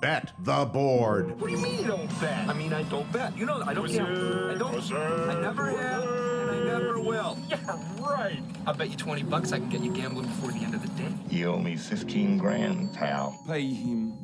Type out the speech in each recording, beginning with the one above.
Bet the board. What do you mean you don't bet? I mean, I don't bet. You know, I don't gamble. I don't. I never have, and I never will. Yeah, right. I'll bet you $20 I can get you gambling before the end of the day. You owe me 15 grand, pal. Pay him.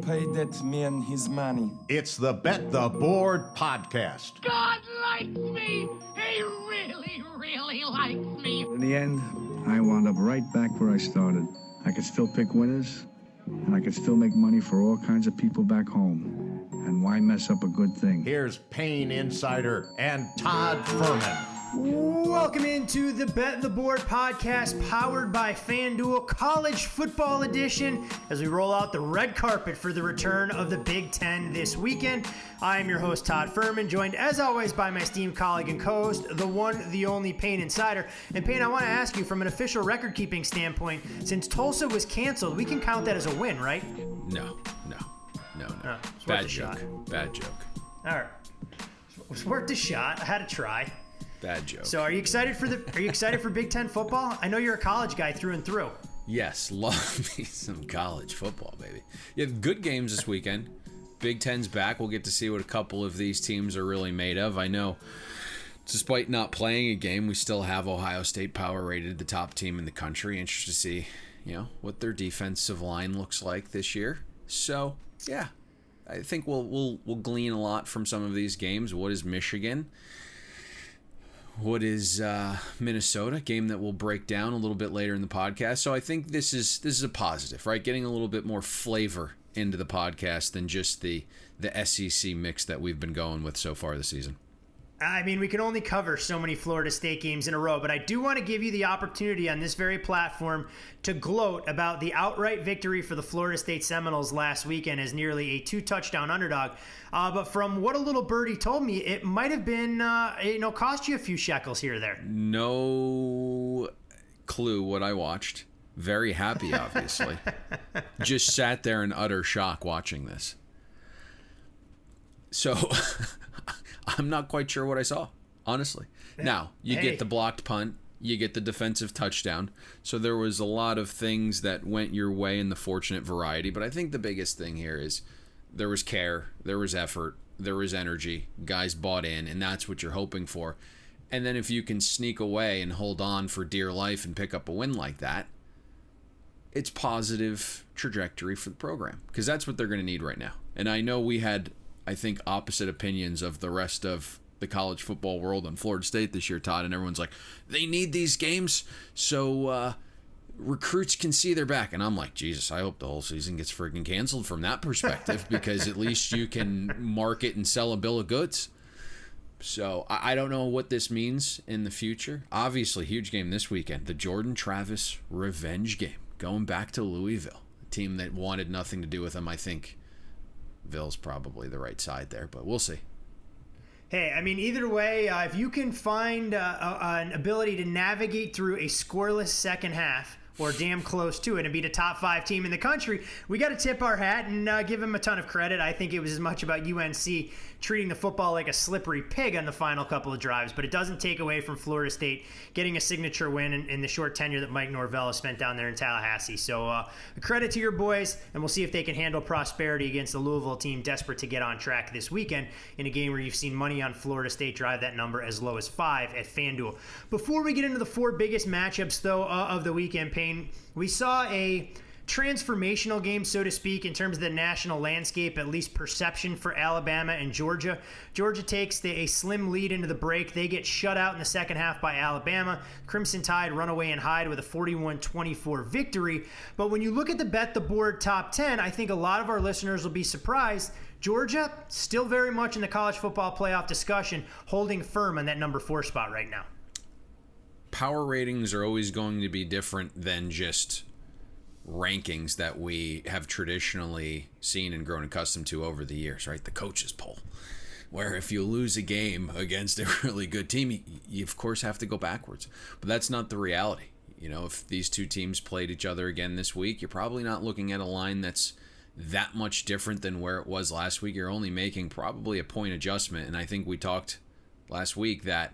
Pay that man his money. It's the Bet the Board podcast. God likes me. He really, really likes me. In the end, I wound up right back where I started. I could still pick winners, and I could still make money for all kinds of people back home. And why mess up a good thing? Here's Payne Insider and Todd Fuhrman. Welcome into the Bet the Board podcast powered by FanDuel College Football Edition as we roll out the red carpet for the return of the Big Ten this weekend. I am your host, Todd Fuhrman, joined as always by my esteemed colleague and co-host, the one, the only Payne Insider. And Payne, I want to ask you from an official record-keeping standpoint, since Tulsa was canceled, we can count that as a win, right? No. Bad joke. Bad joke. All right. It was worth a shot. I had to try. Bad joke. So are you excited for Big Ten football? I know you're a college guy through and through. Yes, love me some college football, baby. You have good games this weekend. Big Ten's back. We'll get to see what a couple of these teams are really made of. I know, despite not playing a game, we still have Ohio State power rated the top team in the country. Interested to see, what their defensive line looks like this year. So, yeah, I think we'll glean a lot from some of these games. What is Michigan? What is Minnesota? Game that we'll break down a little bit later in the podcast. So I think this is a positive, right? Getting a little bit more flavor into the podcast than just the SEC mix that we've been going with so far this season. I mean, we can only cover so many Florida State games in a row, but I do want to give you the opportunity on this very platform to gloat about the outright victory for the Florida State Seminoles last weekend as nearly a 2-touchdown underdog. But from what a little birdie told me, it might have been, cost you a few shekels here or there. No clue what I watched. Very happy, obviously. Just sat there in utter shock watching this. So I'm not quite sure what I saw, honestly. Now, you get the blocked punt, you get the defensive touchdown. So there was a lot of things that went your way in the fortunate variety. But I think the biggest thing here is there was care, there was effort, there was energy. Guys bought in, and that's what you're hoping for. And then if you can sneak away and hold on for dear life and pick up a win like that, it's positive trajectory for the program, because that's what they're going to need right now. And I know we had, I think, opposite opinions of the rest of the college football world on Florida State this year, Todd, and everyone's like, they need these games so recruits can see their back. And I'm like, Jesus, I hope the whole season gets freaking canceled from that perspective, because at least you can market and sell a bill of goods. So I don't know what this means in the future. Obviously, huge game this weekend, the Jordan Travis revenge game, going back to Louisville, a team that wanted nothing to do with them. I think Ville's probably the right side there, but we'll see. Hey, I mean, either way, if you can find an ability to navigate through a scoreless second half, or damn close to it, and beat a top 5 team in the country, we got to tip our hat and give him a ton of credit. I think it was as much about UNC treating the football like a slippery pig on the final couple of drives, but it doesn't take away from Florida State getting a signature win in the short tenure that Mike Norvell has spent down there in Tallahassee. So a credit to your boys, and we'll see if they can handle prosperity against the Louisville team desperate to get on track this weekend in a game where you've seen money on Florida State drive that number as low as 5 at FanDuel. Before we get into the 4 biggest matchups, though, of the weekend, Payne, we saw a transformational game, so to speak, in terms of the national landscape, at least perception, for Alabama and Georgia. Georgia takes a slim lead into the break. They get shut out in the second half by Alabama. Crimson Tide run away and hide with a 41-24 victory. But when you look at the Bet the Board top 10, I think a lot of our listeners will be surprised. Georgia, still very much in the college football playoff discussion, holding firm on that number 4 spot right now. Power ratings are always going to be different than just rankings that we have traditionally seen and grown accustomed to over the years, right? The coaches poll, where if you lose a game against a really good team, you of course have to go backwards. But that's not the reality. If these two teams played each other again this week, you're probably not looking at a line that's that much different than where it was last week. You're only making probably a point adjustment. And I think we talked last week that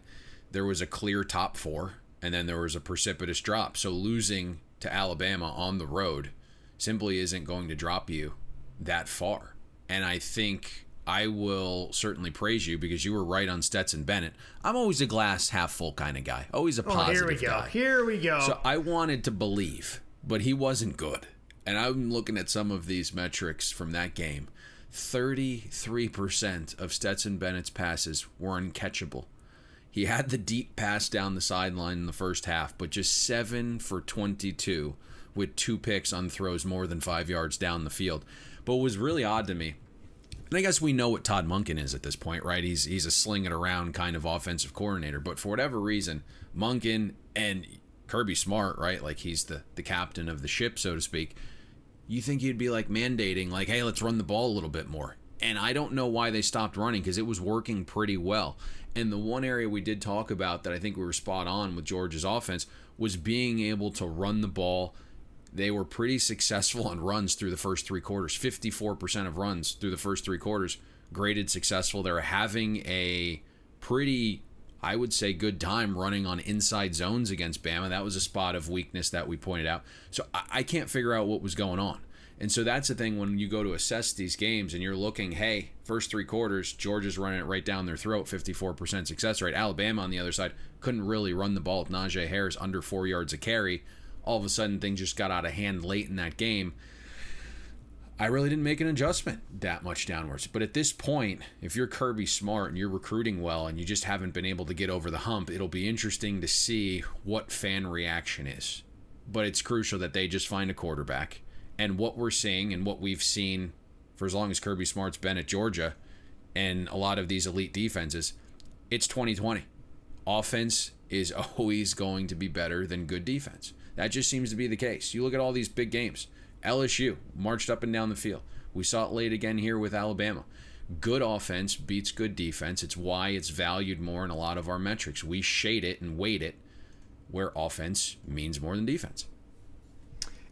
there was a clear top 4, and then there was a precipitous drop. So losing to Alabama on the road simply isn't going to drop you that far. And I think I will certainly praise you because you were right on Stetson Bennett. I'm always a glass half full kind of guy, always a positive guy. Here we go. So I wanted to believe, but he wasn't good. And I'm looking at some of these metrics from that game. 33% of Stetson Bennett's passes were uncatchable. He had the deep pass down the sideline in the first half, but just 7 for 22 with 2 picks on throws more than 5 yards down the field. But what was really odd to me, and I guess we know what Todd Monken is at this point, right? He's a sling it around kind of offensive coordinator. But for whatever reason, Monken and Kirby Smart, right? Like he's the captain of the ship, so to speak. You think he'd be like mandating, like, hey, let's run the ball a little bit more. And I don't know why they stopped running because it was working pretty well. And the one area we did talk about that I think we were spot on with Georgia's offense was being able to run the ball. They were pretty successful on runs through the first 3 quarters. 54% of runs through the first 3 quarters graded successful. They were having a pretty, I would say, good time running on inside zones against Bama. That was a spot of weakness that we pointed out. So I can't figure out what was going on. And so that's the thing when you go to assess these games and you're looking, hey, first 3 quarters, Georgia's running it right down their throat, 54% success rate. Alabama on the other side couldn't really run the ball with Najee Harris under 4 yards a carry. All of a sudden, things just got out of hand late in that game. I really didn't make an adjustment that much downwards. But at this point, if you're Kirby Smart and you're recruiting well and you just haven't been able to get over the hump, it'll be interesting to see what fan reaction is. But it's crucial that they just find a quarterback. And what we're seeing and what we've seen for as long as Kirby Smart's been at Georgia and a lot of these elite defenses, it's 2020. Offense is always going to be better than good defense. That just seems to be the case. You look at all these big games. LSU marched up and down the field. We saw it late again here with Alabama. Good offense beats good defense. It's why it's valued more in a lot of our metrics. We shade it and weight it where offense means more than defense.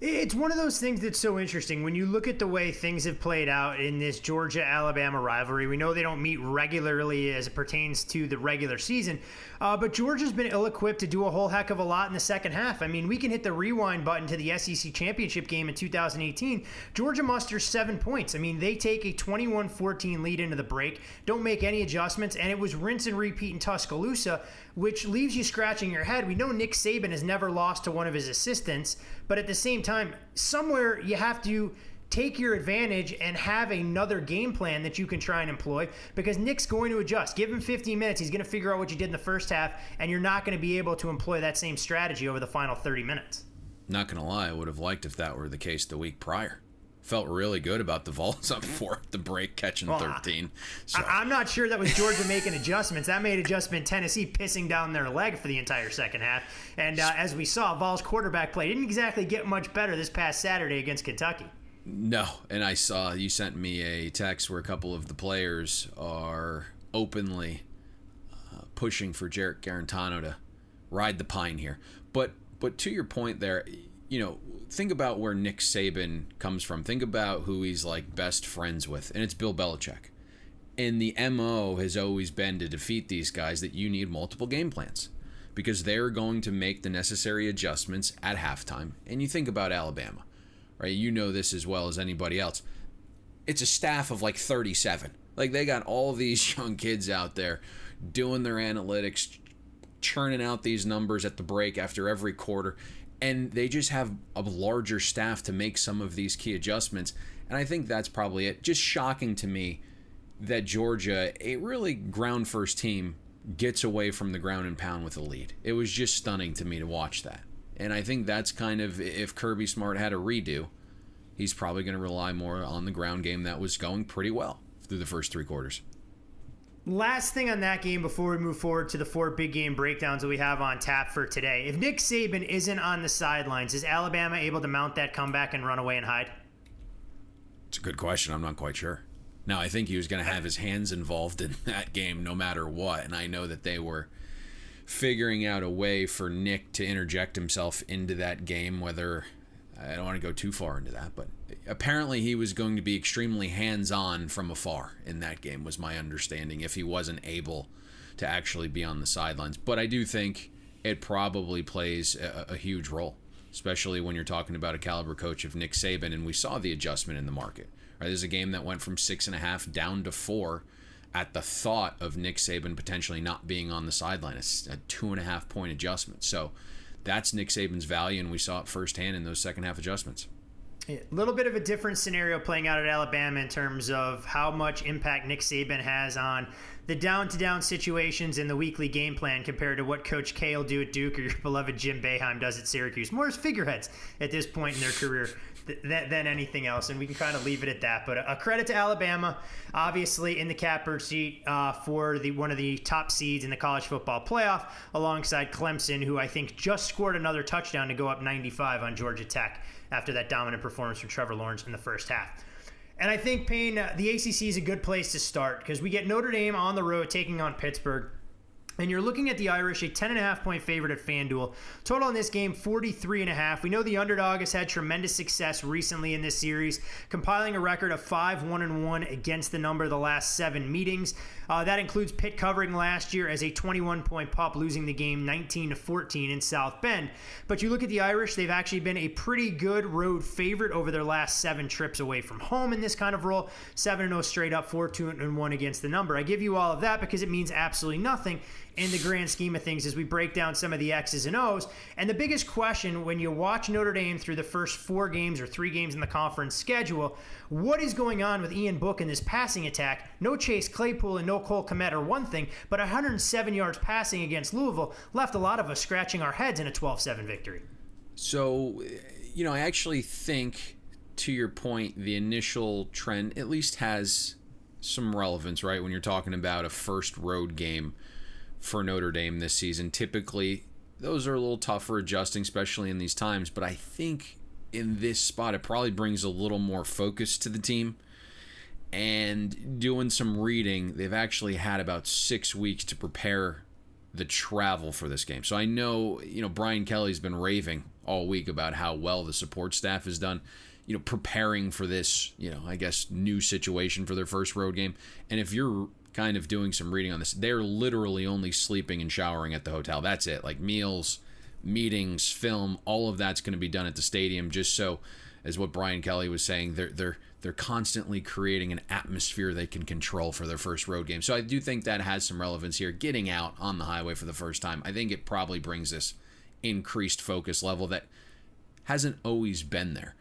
It's one of those things that's so interesting. When you look at the way things have played out in this Georgia-Alabama rivalry, we know they don't meet regularly as it pertains to the regular season, but Georgia's been ill-equipped to do a whole heck of a lot in the second half. I mean, we can hit the rewind button to the SEC championship game in 2018. Georgia musters 7 points. I mean, they take a 21-14 lead into the break, don't make any adjustments, and it was rinse and repeat in Tuscaloosa, which leaves you scratching your head. We know Nick Saban has never lost to one of his assistants, but at the same time, somewhere you have to take your advantage and have another game plan that you can try and employ because Nick's going to adjust. Give him 15 minutes. He's going to figure out what you did in the first half, and you're not going to be able to employ that same strategy over the final 30 minutes. Not going to lie, I would have liked if that were the case the week prior. Felt really good about the Vols up 4 at the break, catching 13. So. I'm not sure that was Georgia making adjustments. That made adjustment Tennessee pissing down their leg for the entire second half. And as we saw, Vols quarterback play didn't exactly get much better this past Saturday against Kentucky. No, and I saw you sent me a text where a couple of the players are openly pushing for Jarrett Garantano to ride the pine here. But to your point there, you know, think about where Nick Saban comes from. Think about who he's like best friends with, and it's Bill Belichick. And the MO has always been to defeat these guys that you need multiple game plans because they're going to make the necessary adjustments at halftime. And you think about Alabama, right? You know this as well as anybody else. It's a staff of like 37. Like they got all these young kids out there doing their analytics, churning out these numbers at the break after every quarter. And they just have a larger staff to make some of these key adjustments. And I think that's probably it. Just shocking to me that Georgia, a really ground first team, gets away from the ground and pound with a lead. It was just stunning to me to watch that. And I think that's kind of, if Kirby Smart had a redo, he's probably going to rely more on the ground game that was going pretty well through the first 3 quarters. Last thing on that game before we move forward to the 4 big game breakdowns that we have on tap for today. If Nick Saban isn't on the sidelines, is Alabama able to mount that comeback and run away and hide? It's a good question. I'm not quite sure. Now, I think he was going to have his hands involved in that game no matter what, and I know that they were figuring out a way for Nick to interject himself into that game, whether I don't want to go too far into that, but apparently he was going to be extremely hands-on from afar in that game, was my understanding, if he wasn't able to actually be on the sidelines. But I do think it probably plays a huge role. especially when you're talking about a caliber coach of Nick Saban, and we saw the adjustment in the market. Right? There's a game that went from 6.5 down to 4 at the thought of Nick Saban potentially not being on the sideline, a 2.5 point adjustment. So that's Nick Saban's value, and we saw it firsthand in those second half adjustments. A little bit of a different scenario playing out at Alabama in terms of how much impact Nick Saban has on the down-to-down situations in the weekly game plan compared to what Coach K will do at Duke or your beloved Jim Boeheim does at Syracuse. More as figureheads at this point in their career than anything else, and we can kind of leave it at that. But a credit to Alabama, obviously in the catbird seat for one of the top seeds in the college football playoff, alongside Clemson, who I think just scored another touchdown to go up 95 on Georgia Tech after that dominant performance from Trevor Lawrence in the first half. And I think, Payne, the ACC is a good place to start because we get Notre Dame on the road taking on Pittsburgh. And you're looking at the Irish, a 10.5 point favorite at FanDuel. Total in this game, 43.5. We know the underdog has had tremendous success recently in this series, compiling a record of 5-1-1 against the number the last 7 meetings. That includes Pitt covering last year as a 21-point pup, losing the game 19-14 in South Bend. But you look at the Irish, they've actually been a pretty good road favorite over their last 7 trips away from home in this kind of role. 7-0 straight up, 4-2-1 against the number. I give you all of that because it means absolutely nothing in the grand scheme of things as we break down some of the X's and O's. And the biggest question when you watch Notre Dame through the first 4 games or 3 games in the conference schedule, what is going on with Ian Book in this passing attack? No Chase Claypool and no Cole Kmet are one thing, but 107 yards passing against Louisville left a lot of us scratching our heads in a 12-7 victory. So, I actually think, to your point, the initial trend at least has some relevance, right? When you're talking about a first road game for Notre Dame this season. Typically, those are a little tougher adjusting, especially in these times, but I think in this spot, it probably brings a little more focus to the team. And doing some reading, they've actually had about 6 weeks to prepare the travel for this game. So I know, Brian Kelly's been raving all week about how well the support staff has done, preparing for this, I guess, new situation for their first road game. And if you're kind of doing some reading on this, they're literally only sleeping and showering at the hotel. That's it. Like meals, meetings, film, all of that's going to be done at the stadium, just so, as what Brian Kelly was saying, they're constantly creating an atmosphere they can control for their first road game. So I do think that has some relevance here. Getting out on the highway for the first time, I think it probably brings this increased focus level that hasn't always been there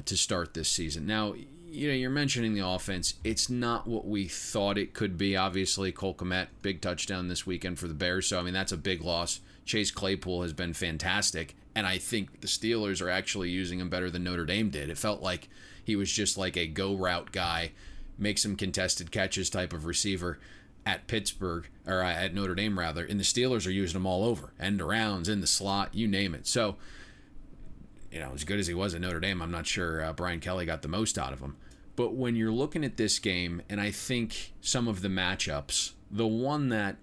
to start this season. Now, you're mentioning the offense. It's not what we thought it could be. Obviously, Cole Kmet, big touchdown this weekend for the Bears. So, that's a big loss. Chase Claypool has been fantastic. And I think the Steelers are actually using him better than Notre Dame did. It felt like he was just like a go route guy, make some contested catches type of receiver at Pittsburgh, or at Notre Dame rather. And the Steelers are using him all over. End arounds, in the slot, you name it. So, as good as he was at Notre Dame, I'm not sure Brian Kelly got the most out of him. But when you're looking at this game, and I think some of the matchups, the one that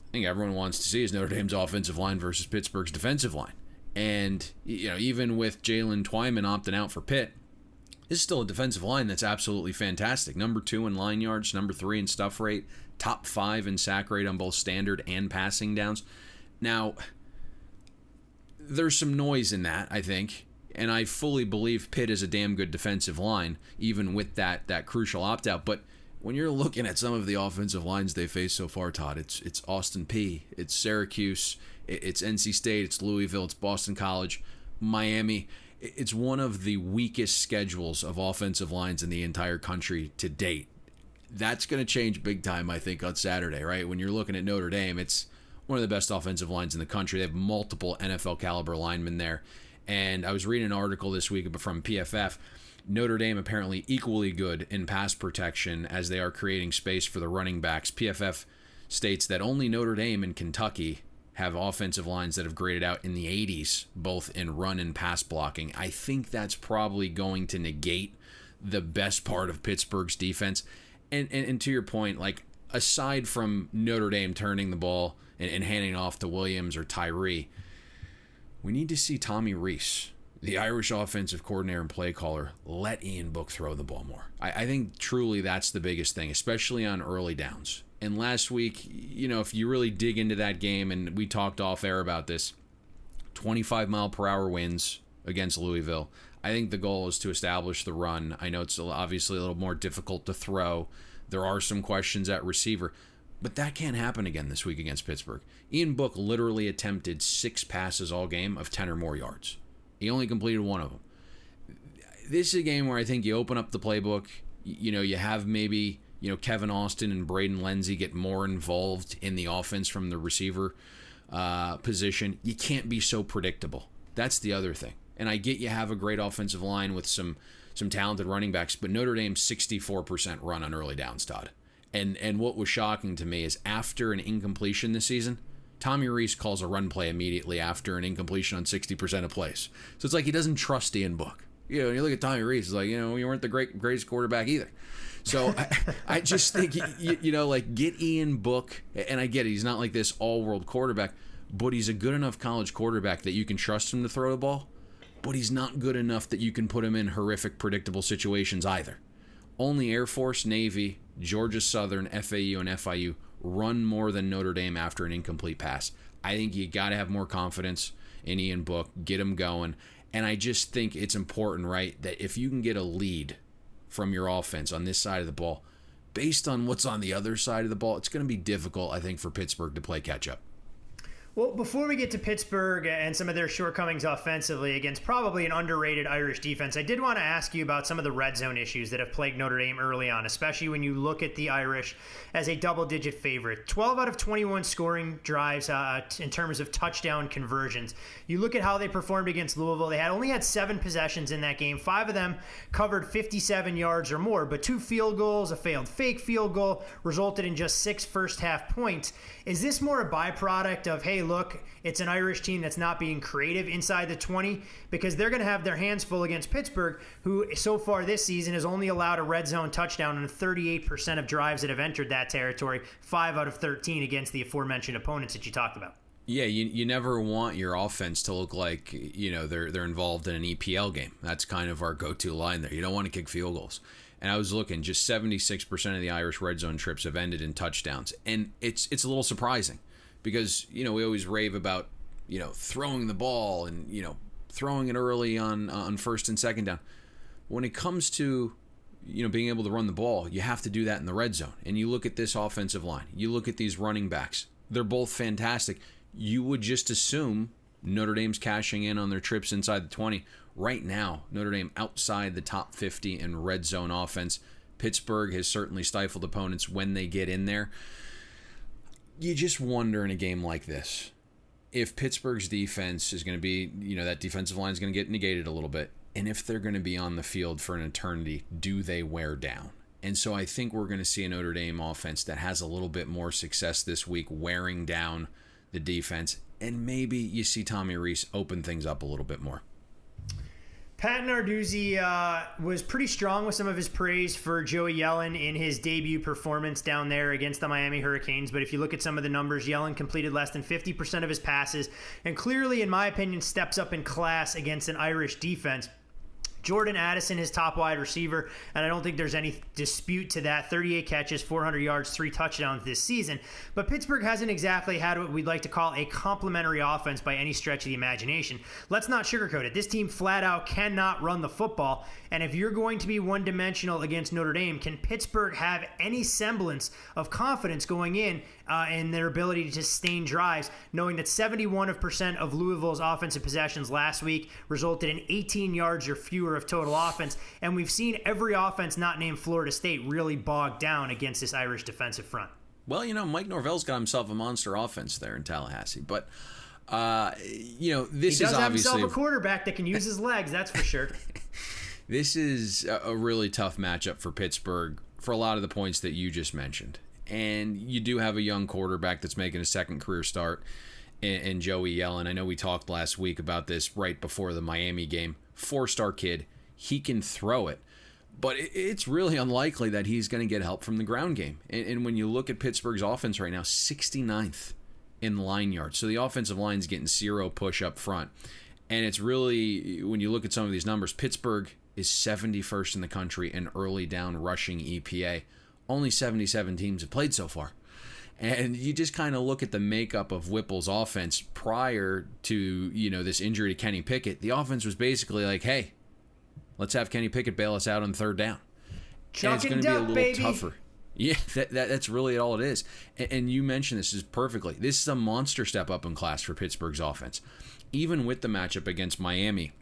I think everyone wants to see is Notre Dame's offensive line versus Pittsburgh's defensive line. And, even with Jalen Twyman opting out for Pitt, this is still a defensive line that's absolutely fantastic. Number 2 in line yards, number 3 in stuff rate, top 5 in sack rate on both standard and passing downs. Now, there's some noise in that, I think. And I fully believe Pitt is a damn good defensive line, even with that crucial opt-out. But when you're looking at some of the offensive lines they faced so far, Todd, it's Austin Peay, it's Syracuse, it's NC State, it's Louisville, it's Boston College, Miami. It's one of the weakest schedules of offensive lines in the entire country to date. That's going to change big time, I think, on Saturday, right? When you're looking at Notre Dame, it's one of the best offensive lines in the country. They have multiple NFL caliber linemen there. And I was reading an article this week from PFF. Notre Dame apparently equally good in pass protection as they are creating space for the running backs. PFF states that only Notre Dame and Kentucky have offensive lines that have graded out in the 80s, both in run and pass blocking. I think that's probably going to negate the best part of Pittsburgh's defense. And to your point, like, aside from Notre Dame turning the ball and handing it off to Williams or Tyree, we need to see Tommy Rees, the Irish offensive coordinator and play caller, let Ian Book throw the ball more. I think truly that's the biggest thing, especially on early downs. And last week, if you really dig into that game, and we talked off air about this, 25-mile-per-hour winds against Louisville. I think the goal is to establish the run. I know it's obviously a little more difficult to throw. There are some questions at receiver, but that can't happen again this week against Pittsburgh. Ian Book literally attempted 6 passes all game of 10 or more yards. He only completed 1 of them. This is a game where I think you open up the playbook. You have maybe Kevin Austin and Braden Lenzy get more involved in the offense from the receiver position. You can't be so predictable. That's the other thing. And I get you have a great offensive line with some talented running backs, but Notre Dame's 64% run on early downs, Todd. And what was shocking to me is after an incompletion this season, Tommy Rees calls a run play immediately after an incompletion on 60% of plays. So it's like he doesn't trust Ian Book. When you look at Tommy Rees, it's like, you weren't the greatest quarterback either. So I just think, get Ian Book, and I get it, he's not like this all-world quarterback, but he's a good enough college quarterback that you can trust him to throw the ball, but he's not good enough that you can put him in horrific, predictable situations either. Only Air Force, Navy, Georgia Southern, FAU, and FIU run more than Notre Dame after an incomplete pass. I think you got to have more confidence in Ian Book, get him going, and I just think it's important, right, that if you can get a lead from your offense on this side of the ball, based on what's on the other side of the ball, it's going to be difficult, I think, for Pittsburgh to play catch-up. Well, before we get to Pittsburgh and some of their shortcomings offensively against probably an underrated Irish defense, I did want to ask you about some of the red zone issues that have plagued Notre Dame early on, especially when you look at the Irish as a double-digit favorite. 12 out of 21 scoring drives in terms of touchdown conversions. You look at how they performed against Louisville. They only had 7 possessions in that game. 5 of them covered 57 yards or more, but 2 field goals, a failed fake field goal, resulted in just 6 first-half points. Is this more a byproduct of, hey, look, it's an Irish team that's not being creative inside the 20? Because they're going to have their hands full against Pittsburgh, who so far this season has only allowed a red zone touchdown in 38% of drives that have entered that territory, 5 out of 13 against the aforementioned opponents that you talked about. Yeah, you never want your offense to look like, they're involved in an EPL game. That's kind of our go-to line there. You don't want to kick field goals. And I was looking, just 76% of the Irish red zone trips have ended in touchdowns. And it's a little surprising because, we always rave about, throwing the ball and, throwing it early on first and second down. When it comes to, being able to run the ball, you have to do that in the red zone. And you look at this offensive line. You look at these running backs. They're both fantastic. You would just assume Notre Dame's cashing in on their trips inside the 20. Right now, Notre Dame outside the top 50 in red zone offense. Pittsburgh has certainly stifled opponents when they get in there. You just wonder in a game like this, if Pittsburgh's defense is going to be, that defensive line is going to get negated a little bit. And if they're going to be on the field for an eternity, do they wear down? And so I think we're going to see a Notre Dame offense that has a little bit more success this week wearing down the defense. And maybe you see Tommy Rees open things up a little bit more. Pat Narduzzi was pretty strong with some of his praise for Joey Yellen in his debut performance down there against the Miami Hurricanes. But if you look at some of the numbers, Yellen completed less than 50% of his passes and clearly, in my opinion, steps up in class against an Irish defense. Jordan Addison, his top wide receiver, and I don't think there's any dispute to that. 38 catches, 400 yards, 3 touchdowns this season. But Pittsburgh hasn't exactly had what we'd like to call a complementary offense by any stretch of the imagination. Let's not sugarcoat it. This team flat out cannot run the football. And if you're going to be one-dimensional against Notre Dame, can Pittsburgh have any semblance of confidence going in their ability to sustain drives, knowing that 71% of Louisville's offensive possessions last week resulted in 18 yards or fewer of total offense, and we've seen every offense not named Florida State really bogged down against this Irish defensive front. Well, Mike Norvell's got himself a monster offense there in Tallahassee, but this he does is have obviously himself a quarterback that can use his legs, that's for sure. This is a really tough matchup for Pittsburgh for a lot of the points that you just mentioned. And you do have a young quarterback that's making a second career start in Joey Yellen. I know we talked last week about this right before the Miami game. 4-star kid. He can throw it. But it's really unlikely that he's going to get help from the ground game. And when you look at Pittsburgh's offense right now, 69th in line yards. So the offensive line's getting 0 push up front. And it's really, when you look at some of these numbers, Pittsburgh is 71st in the country in early down rushing EPA. Only 77 teams have played so far. And you just kind of look at the makeup of Whipple's offense prior to, this injury to Kenny Pickett. The offense was basically like, hey, let's have Kenny Pickett bail us out on third down. And it's going to be a little tougher. Yeah, that's really all it is. And you mentioned this perfectly. This is a monster step up in class for Pittsburgh's offense. Even with the matchup against Miami,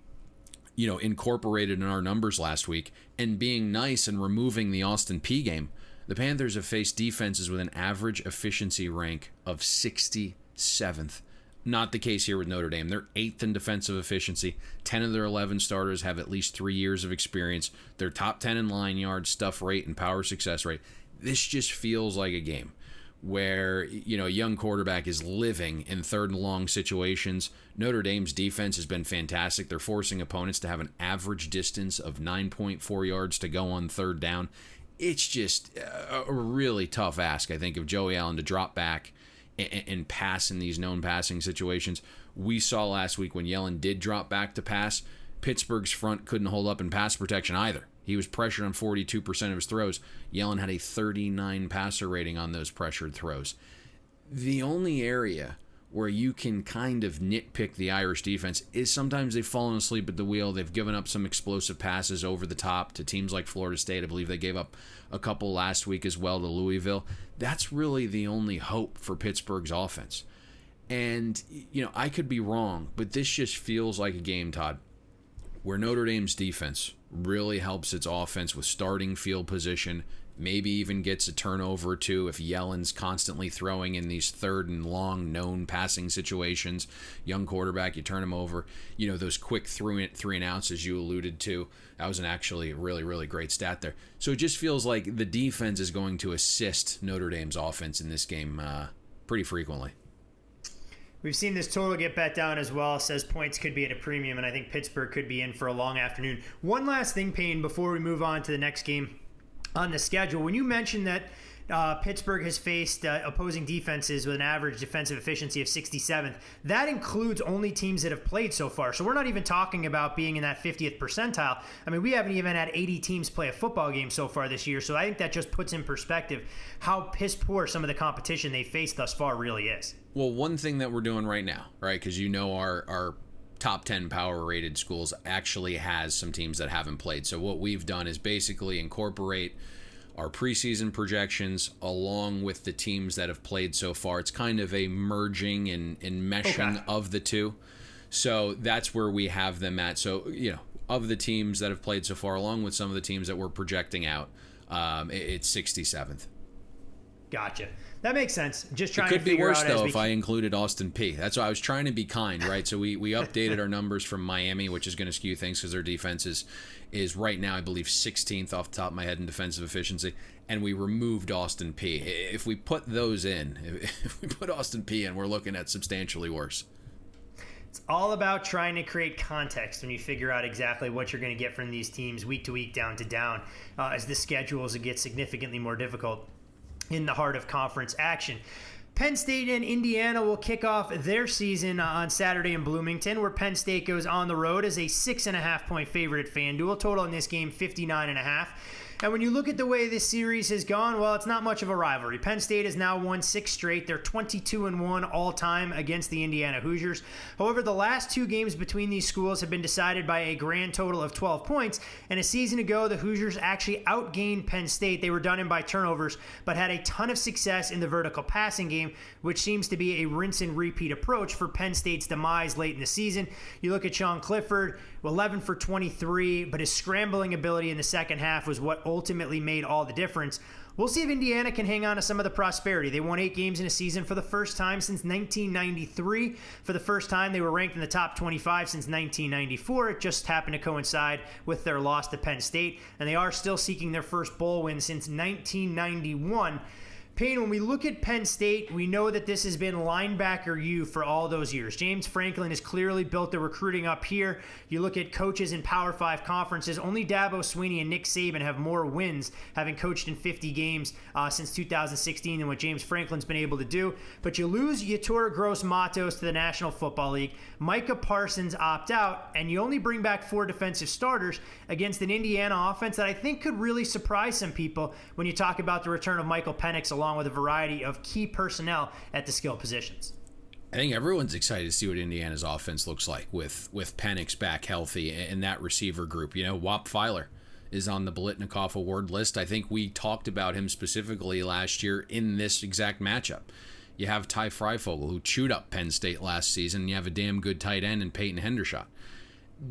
incorporated in our numbers last week, and being nice and removing the Austin Peay game, the Panthers have faced defenses with an average efficiency rank of 67th. Not the case here with Notre Dame. They're 8th in defensive efficiency. 10 of their 11 starters have at least 3 years of experience. They're top 10 in line yards, stuff rate, and power success rate. This just feels like a game where, a young quarterback is living in third and long situations. Notre Dame's defense has been fantastic. They're forcing opponents to have an average distance of 9.4 yards to go on third down. It's just a really tough ask, I think, of Joey Allen to drop back and pass in these known passing situations. We saw last week when Yellen did drop back to pass, Pittsburgh's front couldn't hold up in pass protection either. He was pressured on 42% of his throws. Yellen had a 39 passer rating on those pressured throws. The only area where you can kind of nitpick the Irish defense is sometimes they've fallen asleep at the wheel. They've given up some explosive passes over the top to teams like Florida State. I believe they gave up a couple last week as well to Louisville. That's really the only hope for Pittsburgh's offense. And, I could be wrong, but this just feels like a game, Todd, where Notre Dame's defense really helps its offense with starting field position, maybe even gets a turnover or two if Yellen's constantly throwing in these third and long known passing situations. Young quarterback, you turn him over. Those quick three and outs, as you alluded to. That was actually a really, really great stat there. So it just feels like the defense is going to assist Notre Dame's offense in this game pretty frequently. We've seen this total get bet down as well. Says points could be at a premium, and I think Pittsburgh could be in for a long afternoon. One last thing, Payne, before we move on to the next game on the schedule. When you mentioned that Pittsburgh has faced opposing defenses with an average defensive efficiency of 67th, that includes only teams that have played so far. So we're not even talking about being in that 50th percentile. I mean, we haven't even had 80 teams play a football game so far this year. So I think that just puts in perspective how piss poor some of the competition they faced thus far really is. Well, one thing that we're doing right now, right, because our top 10 power rated schools actually has some teams that haven't played. So what we've done is basically incorporate our preseason projections along with the teams that have played so far. It's kind of a merging and meshing of the two. So that's where we have them at. So, of the teams that have played so far, along with some of the teams that we're projecting out, it's 67th. Gotcha. That makes sense. Just trying to figure out. It could be worse, though, if I included Austin Peay. That's why I was trying to be kind, right? So we updated our numbers from Miami, which is going to skew things because their defense is right now, I believe, 16th off the top of my head in defensive efficiency, and we removed Austin Peay. If we put those in, if we put Austin Peay in, we're looking at substantially worse. It's all about trying to create context when you figure out exactly what you're going to get from these teams week to week, down to down, as the schedules get significantly more difficult in the heart of conference action. Penn State and Indiana will kick off their season on Saturday in Bloomington, where Penn State goes on the road as a 6.5-point favorite at FanDuel. Total in this game, 59.5. And when you look at the way this series has gone, well, it's not much of a rivalry. Penn State has now won 6 straight. They're 22-1 all-time against the Indiana Hoosiers. However, the last 2 games between these schools have been decided by a grand total of 12 points. And a season ago, the Hoosiers actually outgained Penn State. They were done in by turnovers, but had a ton of success in the vertical passing game, which seems to be a rinse-and-repeat approach for Penn State's demise late in the season. You look at Sean Clifford, 11 for 23, but his scrambling ability in the second half was what ultimately made all the difference. We'll see if Indiana can hang on to some of the prosperity. They won 8 games in a season for the first time since 1993. For the first time, they were ranked in the top 25 since 1994. It just happened to coincide with their loss to Penn State, and they are still seeking their first bowl win since 1991. Payne, when we look at Penn State, we know that this has been linebacker U for all those years. James Franklin has clearly built the recruiting up here. You look at coaches in Power 5 conferences, only Dabo Swinney and Nick Saban have more wins, having coached in 50 games since 2016 than what James Franklin's been able to do. But you lose Yetur Gross-Matos to the National Football League. Micah Parsons opt out, and you only bring back 4 defensive starters against an Indiana offense that I think could really surprise some people when you talk about the return of Michael Penix along along with a variety of key personnel at the skill positions. I think everyone's excited to see what Indiana's offense looks like with Penix back healthy and that receiver group. Whop Filer is on the Biletnikoff Award list. I think we talked about him specifically last year in this exact matchup. You have Ty Freifogel, who chewed up Penn State last season. You have a damn good tight end in Peyton Hendershot.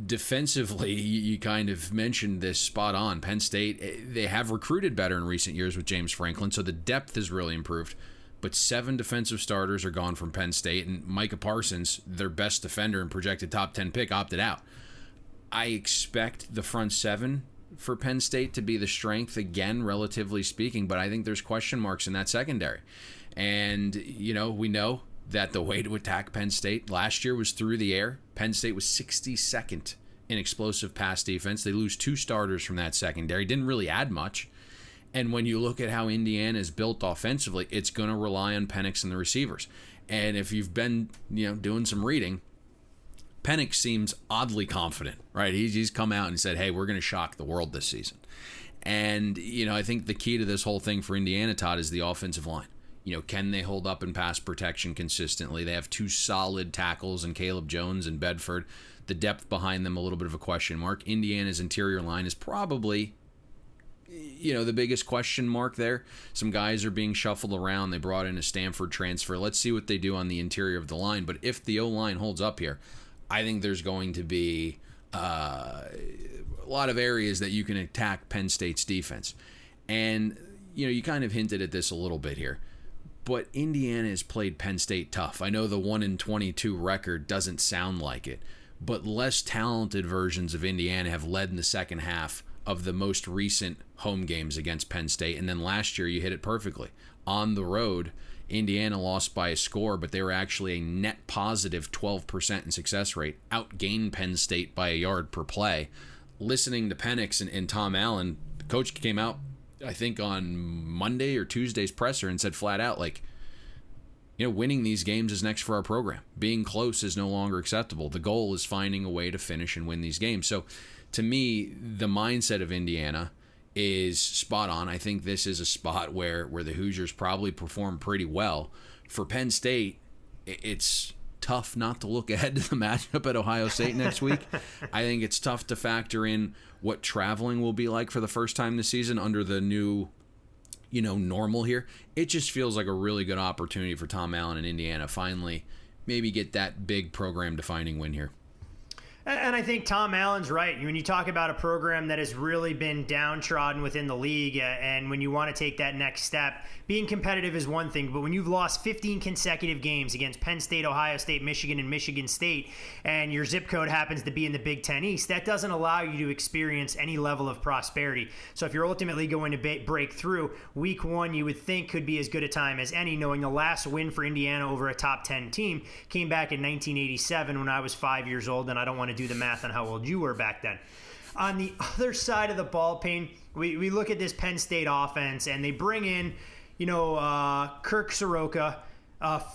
Defensively, you kind of mentioned this spot on. Penn State, they have recruited better in recent years with James Franklin, so the depth has really improved. But 7 defensive starters are gone from Penn State, and Micah Parsons, their best defender and projected top 10 pick, opted out. I expect the front 7 for Penn State to be the strength again, relatively speaking, but I think there's question marks in that secondary. And, we know that the way to attack Penn State last year was through the air. Penn State was 62nd in explosive pass defense. They lose 2 starters from that secondary. Didn't really add much. And when you look at how Indiana is built offensively, it's going to rely on Penix and the receivers. And if you've been, doing some reading, Penix seems oddly confident, right? He's come out and said, hey, we're going to shock the world this season. And, I think the key to this whole thing for Indiana, Todd, is the offensive line. Can they hold up in pass protection consistently? They have 2 solid tackles in Caleb Jones and Bedford. The depth behind them, a little bit of a question mark. Indiana's interior line is probably, the biggest question mark there. Some guys are being shuffled around. They brought in a Stanford transfer. Let's see what they do on the interior of the line. But if the O-line holds up here, I think there's going to be a lot of areas that you can attack Penn State's defense. And, you kind of hinted at this a little bit here. But Indiana has played Penn State tough. I know the 1-22 record doesn't sound like it, but less talented versions of Indiana have led in the second half of the most recent home games against Penn State. And then last year, you hit it perfectly. On the road, Indiana lost by a score, but they were actually a net positive 12% in success rate, outgained Penn State by a yard per play. Listening to Penix and Tom Allen, the coach came out, I think on Monday or Tuesday's presser, and said flat out, winning these games is next for our program. Being close is no longer acceptable. The goal is finding a way to finish and win these games. So to me, the mindset of Indiana is spot on. I think this is a spot where the Hoosiers probably perform pretty well. For Penn State, it's tough not to look ahead to the matchup at Ohio State next week. I think it's tough to factor in what traveling will be like for the first time this season under the new, normal here. It just feels like a really good opportunity for Tom Allen and Indiana finally maybe get that big program-defining win here. And I think Tom Allen's right. When you talk about a program that has really been downtrodden within the league, and when you want to take that next step, being competitive is one thing, but when you've lost 15 consecutive games against Penn State, Ohio State, Michigan, and Michigan State, and your zip code happens to be in the Big Ten East, that doesn't allow you to experience any level of prosperity. So if you're ultimately going to break through, week 1 you would think could be as good a time as any, knowing the last win for Indiana over a top 10 team came back in 1987 when I was 5 years old, and I don't want to do the math on how old you were back then. On the other side of the ball, Payne, we look at this Penn State offense, and they bring in, Kirk Soroka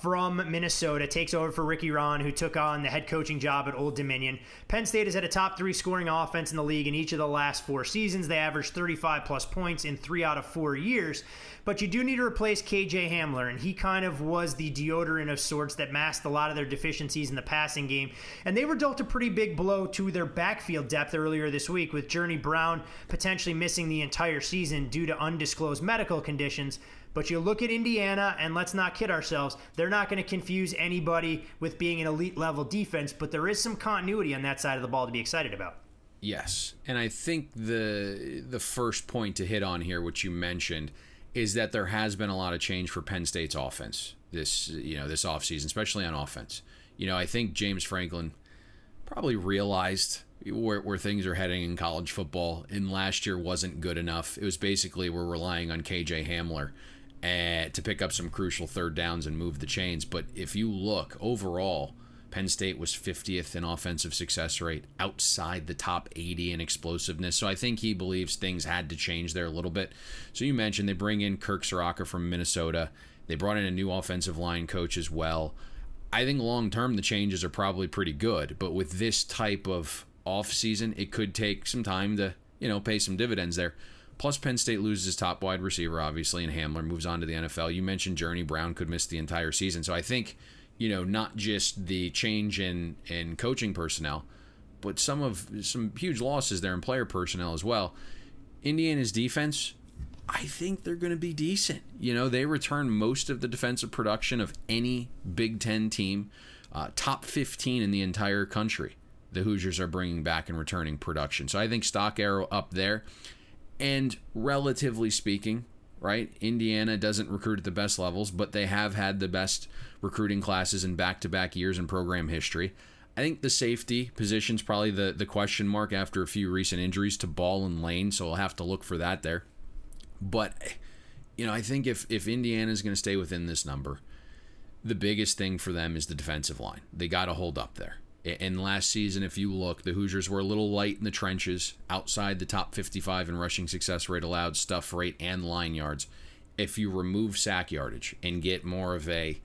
from Minnesota, takes over for Ricky Rahn, who took on the head coaching job at Old Dominion. Penn State has had a top 3 scoring offense in the league in each of the last 4 seasons. They averaged 35-plus points in 3 out of 4 years. But you do need to replace KJ Hamler, and he kind of was the deodorant of sorts that masked a lot of their deficiencies in the passing game. And they were dealt a pretty big blow to their backfield depth earlier this week, with Journey Brown potentially missing the entire season due to undisclosed medical conditions. But you look at Indiana, and let's not kid ourselves, they're not going to confuse anybody with being an elite-level defense, but there is some continuity on that side of the ball to be excited about. Yes, and I think the first point to hit on here, which you mentioned, is that there has been a lot of change for Penn State's offense this offseason, especially on offense. I think James Franklin probably realized where things are heading in college football, and last year wasn't good enough. It was basically we're relying on KJ Hamler to pick up some crucial third downs and move the chains. But if you look overall, Penn State was 50th in offensive success rate, outside the top 80 in explosiveness. So I think he believes things had to change there a little bit. So you mentioned they bring in Kirk Soroka from Minnesota. They brought in a new offensive line coach as well. I think long-term the changes are probably pretty good, but with this type of off-season, it could take some time to, pay some dividends there. Plus, Penn State loses his top wide receiver, obviously, and Hamler moves on to the NFL. You mentioned Journey Brown could miss the entire season. So I think, not just the change in coaching personnel, but some huge losses there in player personnel as well. Indiana's defense, I think they're going to be decent. They return most of the defensive production of any Big Ten team. Top 15 in the entire country. The Hoosiers are bringing back and returning production. So I think stock arrow up there. And relatively speaking, right, Indiana doesn't recruit at the best levels, but they have had the best recruiting classes in back-to-back years in program history. I think the safety position's probably the question mark after a few recent injuries to Ball and Lane, so we'll have to look for that there. But, I think if Indiana's going to stay within this number, the biggest thing for them is the defensive line. They got to hold up there. And last season, if you look, the Hoosiers were a little light in the trenches, outside the top 55 in rushing success rate, allowed, stuff rate, and line yards. If you remove sack yardage and get more of a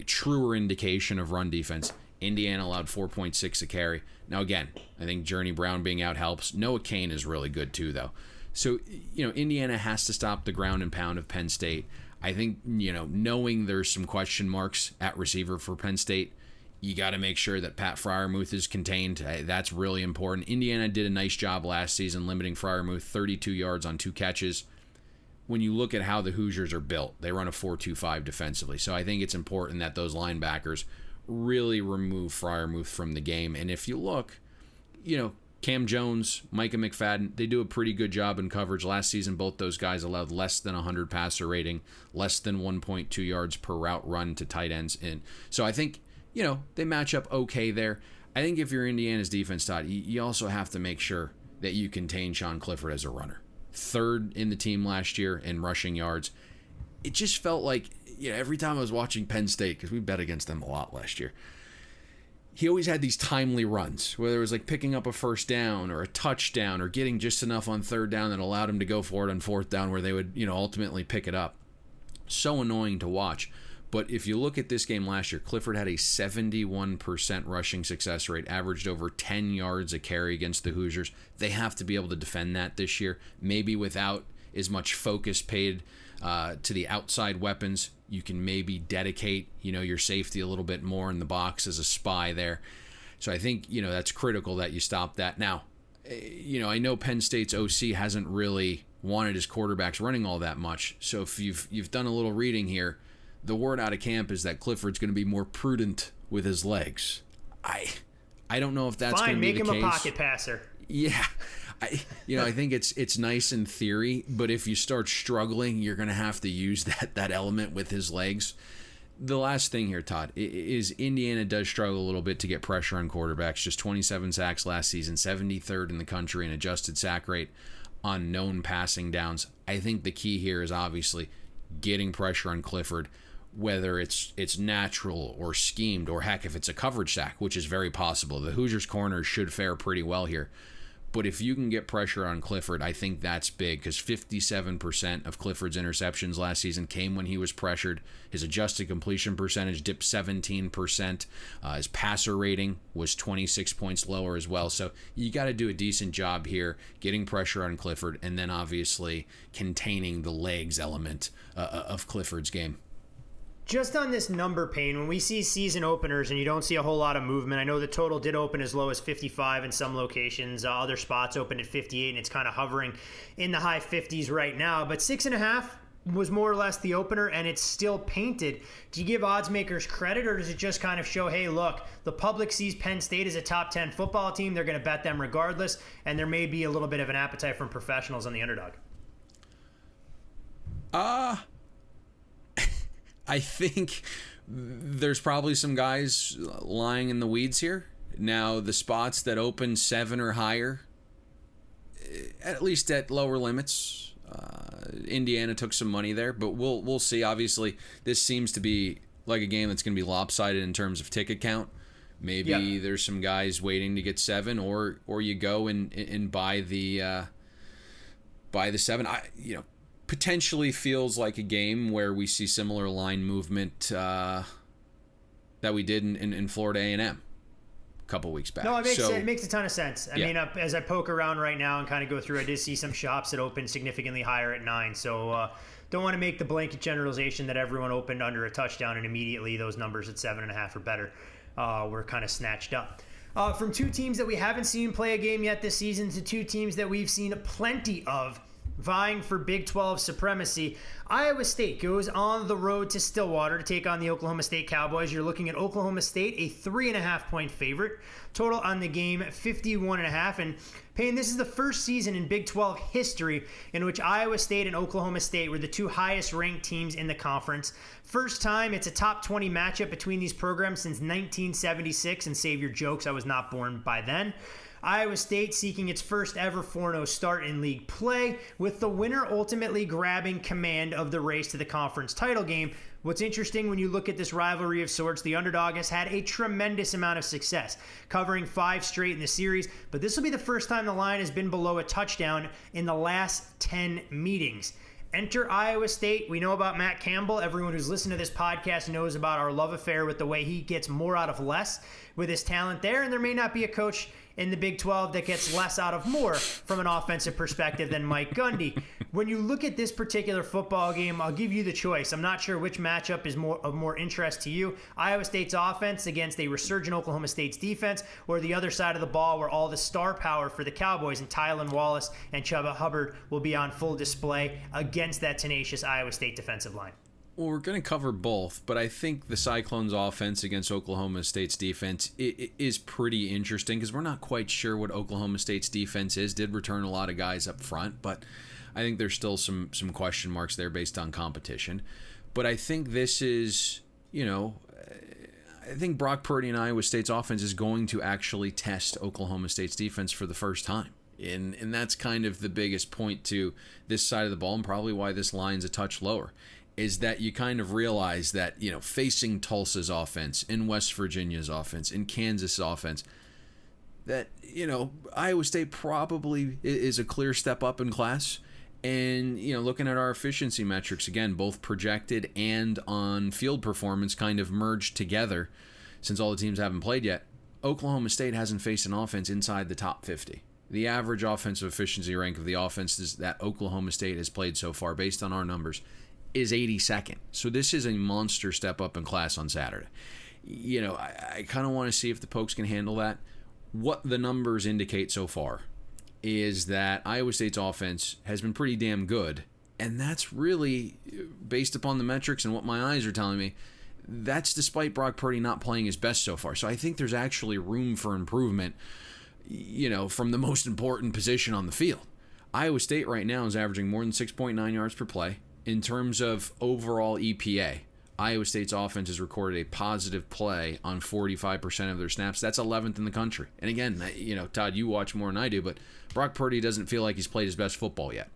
truer indication of run defense, Indiana allowed 4.6 a carry. Now, again, I think Journey Brown being out helps. Noah Cain is really good, too, though. So, Indiana has to stop the ground and pound of Penn State. I think, knowing there's some question marks at receiver for Penn State, you got to make sure that Pat Freiermuth is contained. That's really important. Indiana did a nice job last season limiting Freiermuth 32 yards on 2 catches. When you look at how the Hoosiers are built, they run a 4-2-5 defensively. So I think it's important that those linebackers really remove Freiermuth from the game. And if you look, Cam Jones, Micah McFadden, they do a pretty good job in coverage. Last season, both those guys allowed less than 100 passer rating, less than 1.2 yards per route run to tight ends. And so I think, they match up okay there. I think if you're Indiana's defense, Todd, you also have to make sure that you contain Sean Clifford as a runner. 3rd in the team last year in rushing yards. It just felt like, every time I was watching Penn State, because we bet against them a lot last year, he always had these timely runs, whether it was like picking up a first down or a touchdown or getting just enough on 3rd down that allowed him to go for it on 4th down where they would, ultimately pick it up. So annoying to watch. But if you look at this game last year, Clifford had a 71% rushing success rate, averaged over 10 yards a carry against the Hoosiers. They have to be able to defend that this year, maybe without as much focus paid to the outside weapons. You can maybe dedicate, your safety a little bit more in the box as a spy there. So I think, that's critical that you stop that. Now, I know Penn State's OC hasn't really wanted his quarterbacks running all that much. So if you've done a little reading here, the word out of camp is that Clifford's going to be more prudent with his legs. I don't know if that's going to be the case. Fine, make him a pocket passer. Yeah. I think it's nice in theory, but if you start struggling, you're going to have to use that element with his legs. The last thing here, Todd, is Indiana does struggle a little bit to get pressure on quarterbacks. Just 27 sacks last season, 73rd in the country in adjusted sack rate on known passing downs. I think the key here is obviously getting pressure on Clifford, whether it's natural or schemed, or heck, if it's a coverage sack, which is very possible. The Hoosiers' corners should fare pretty well here. But if you can get pressure on Clifford, I think that's big, because 57% of Clifford's interceptions last season came when he was pressured. His adjusted completion percentage dipped 17%. His passer rating was 26 points lower as well. So you got to do a decent job here getting pressure on Clifford, and then obviously containing the legs element of Clifford's game. Just on this number, Payne, when we see season openers and you don't see a whole lot of movement, I know the total did open as low as 55 in some locations. Other spots opened at 58, and it's kind of hovering in the high 50s right now. But 6.5 was more or less the opener, and it's still painted. Do you give odds makers credit, or does it just kind of show, hey, look, the public sees Penn State as a top 10 football team. They're going to bet them regardless, and there may be a little bit of an appetite from professionals on the underdog? I think there's probably some guys lying in the weeds here. Now, the spots that open 7 or higher, at least at lower limits, Indiana took some money there, but we'll see. Obviously, this seems to be like a game that's going to be lopsided in terms of ticket count. Maybe there's some guys waiting to get 7, or you go and buy the 7. Potentially feels like a game where we see similar line movement that we did in Florida A&M. couple weeks back. No, it makes a ton of sense. I mean, as I poke around right now and kind of go through, I did see some shops that opened significantly higher at 9. So don't want to make the blanket generalization that everyone opened under a touchdown and immediately those numbers at 7.5 or better were kind of snatched up. From two teams that we haven't seen play a game yet this season to two teams that we've seen plenty of vying for Big 12 supremacy, Iowa State goes on the road to Stillwater to take on the Oklahoma State Cowboys. You're looking at Oklahoma State, a 3.5-point favorite. Total on the game, 51.5. And Payne, this is the first season in Big 12 history in which Iowa State and Oklahoma State were the two highest ranked teams in the conference. First time it's a top 20 matchup between these programs since 1976, and save your jokes, I was not born by then. Iowa State seeking its first ever 4-0 start in league play, with the winner ultimately grabbing command of the race to the conference title game. What's interesting when you look at this rivalry of sorts, the underdog has had a tremendous amount of success, covering 5 straight in the series, but this will be the first time the line has been below a touchdown in the last 10 meetings. Enter Iowa State. We know about Matt Campbell. Everyone who's listened to this podcast knows about our love affair with the way he gets more out of less with his talent there, and there may not be a coach in the Big 12 that gets less out of more from an offensive perspective than Mike Gundy. When you look at this particular football game, I'll give you the choice. I'm not sure which matchup is of more interest to you. Iowa State's offense against a resurgent Oklahoma State's defense, or the other side of the ball where all the star power for the Cowboys and Tylan Wallace and Chuba Hubbard will be on full display against that tenacious Iowa State defensive line. Well, we're going to cover both, but I think the Cyclones' offense against Oklahoma State's defense is pretty interesting because we're not quite sure what Oklahoma State's defense is. Did return a lot of guys up front, but I think there's still some question marks there based on competition. But I think this is, I think Brock Purdy and Iowa State's offense is going to actually test Oklahoma State's defense for the first time. And that's kind of the biggest point to this side of the ball and probably why this line's a touch lower. Is that you kind of realize that, facing Tulsa's offense, in West Virginia's offense, in Kansas' offense, that, Iowa State probably is a clear step up in class. And, looking at our efficiency metrics, again, both projected and on field performance kind of merged together since all the teams haven't played yet. Oklahoma State hasn't faced an offense inside the top 50. The average offensive efficiency rank of the offenses that Oklahoma State has played so far, based on our numbers, is 82nd. So this is a monster step up in class on Saturday. I kind of want to see if the Pokes can handle that. What the numbers indicate so far is that Iowa State's offense has been pretty damn good, and that's really based upon the metrics and what my eyes are telling me. That's despite Brock Purdy not playing his best so far. So I think there's actually room for improvement, from the most important position on the field. Iowa State right now is averaging more than 6.9 yards per play. In terms of overall EPA, Iowa State's offense has recorded a positive play on 45% of their snaps. That's 11th in the country. And again, Todd, you watch more than I do, but Brock Purdy doesn't feel like he's played his best football yet.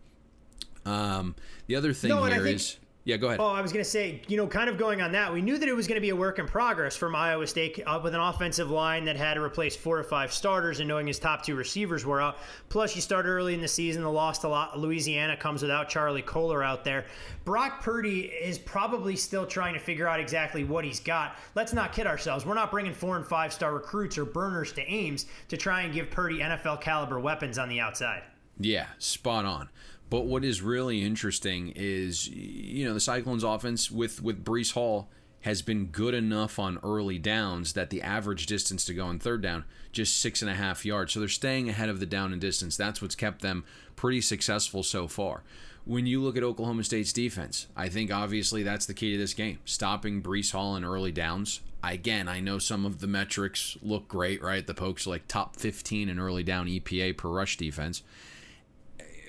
The other thing is... Yeah, go ahead. Oh, I was going to say, kind of going on that, we knew that it was going to be a work in progress from Iowa State with an offensive line that had to replace 4 or 5 starters and knowing his top 2 receivers were out. Plus, you started early in the season, the loss to Louisiana comes without Charlie Kohler out there. Brock Purdy is probably still trying to figure out exactly what he's got. Let's not kid ourselves. We're not bringing 4- and 5-star recruits or burners to Ames to try and give Purdy NFL caliber weapons on the outside. Yeah, spot on. But what is really interesting is, the Cyclones offense with Breece Hall has been good enough on early downs that the average distance to go on third down, just 6.5 yards. So they're staying ahead of the down and distance. That's what's kept them pretty successful so far. When you look at Oklahoma State's defense, I think obviously that's the key to this game. Stopping Breece Hall in early downs. Again, I know some of the metrics look great, right? The Pokes are like top 15 in early down EPA per rush defense.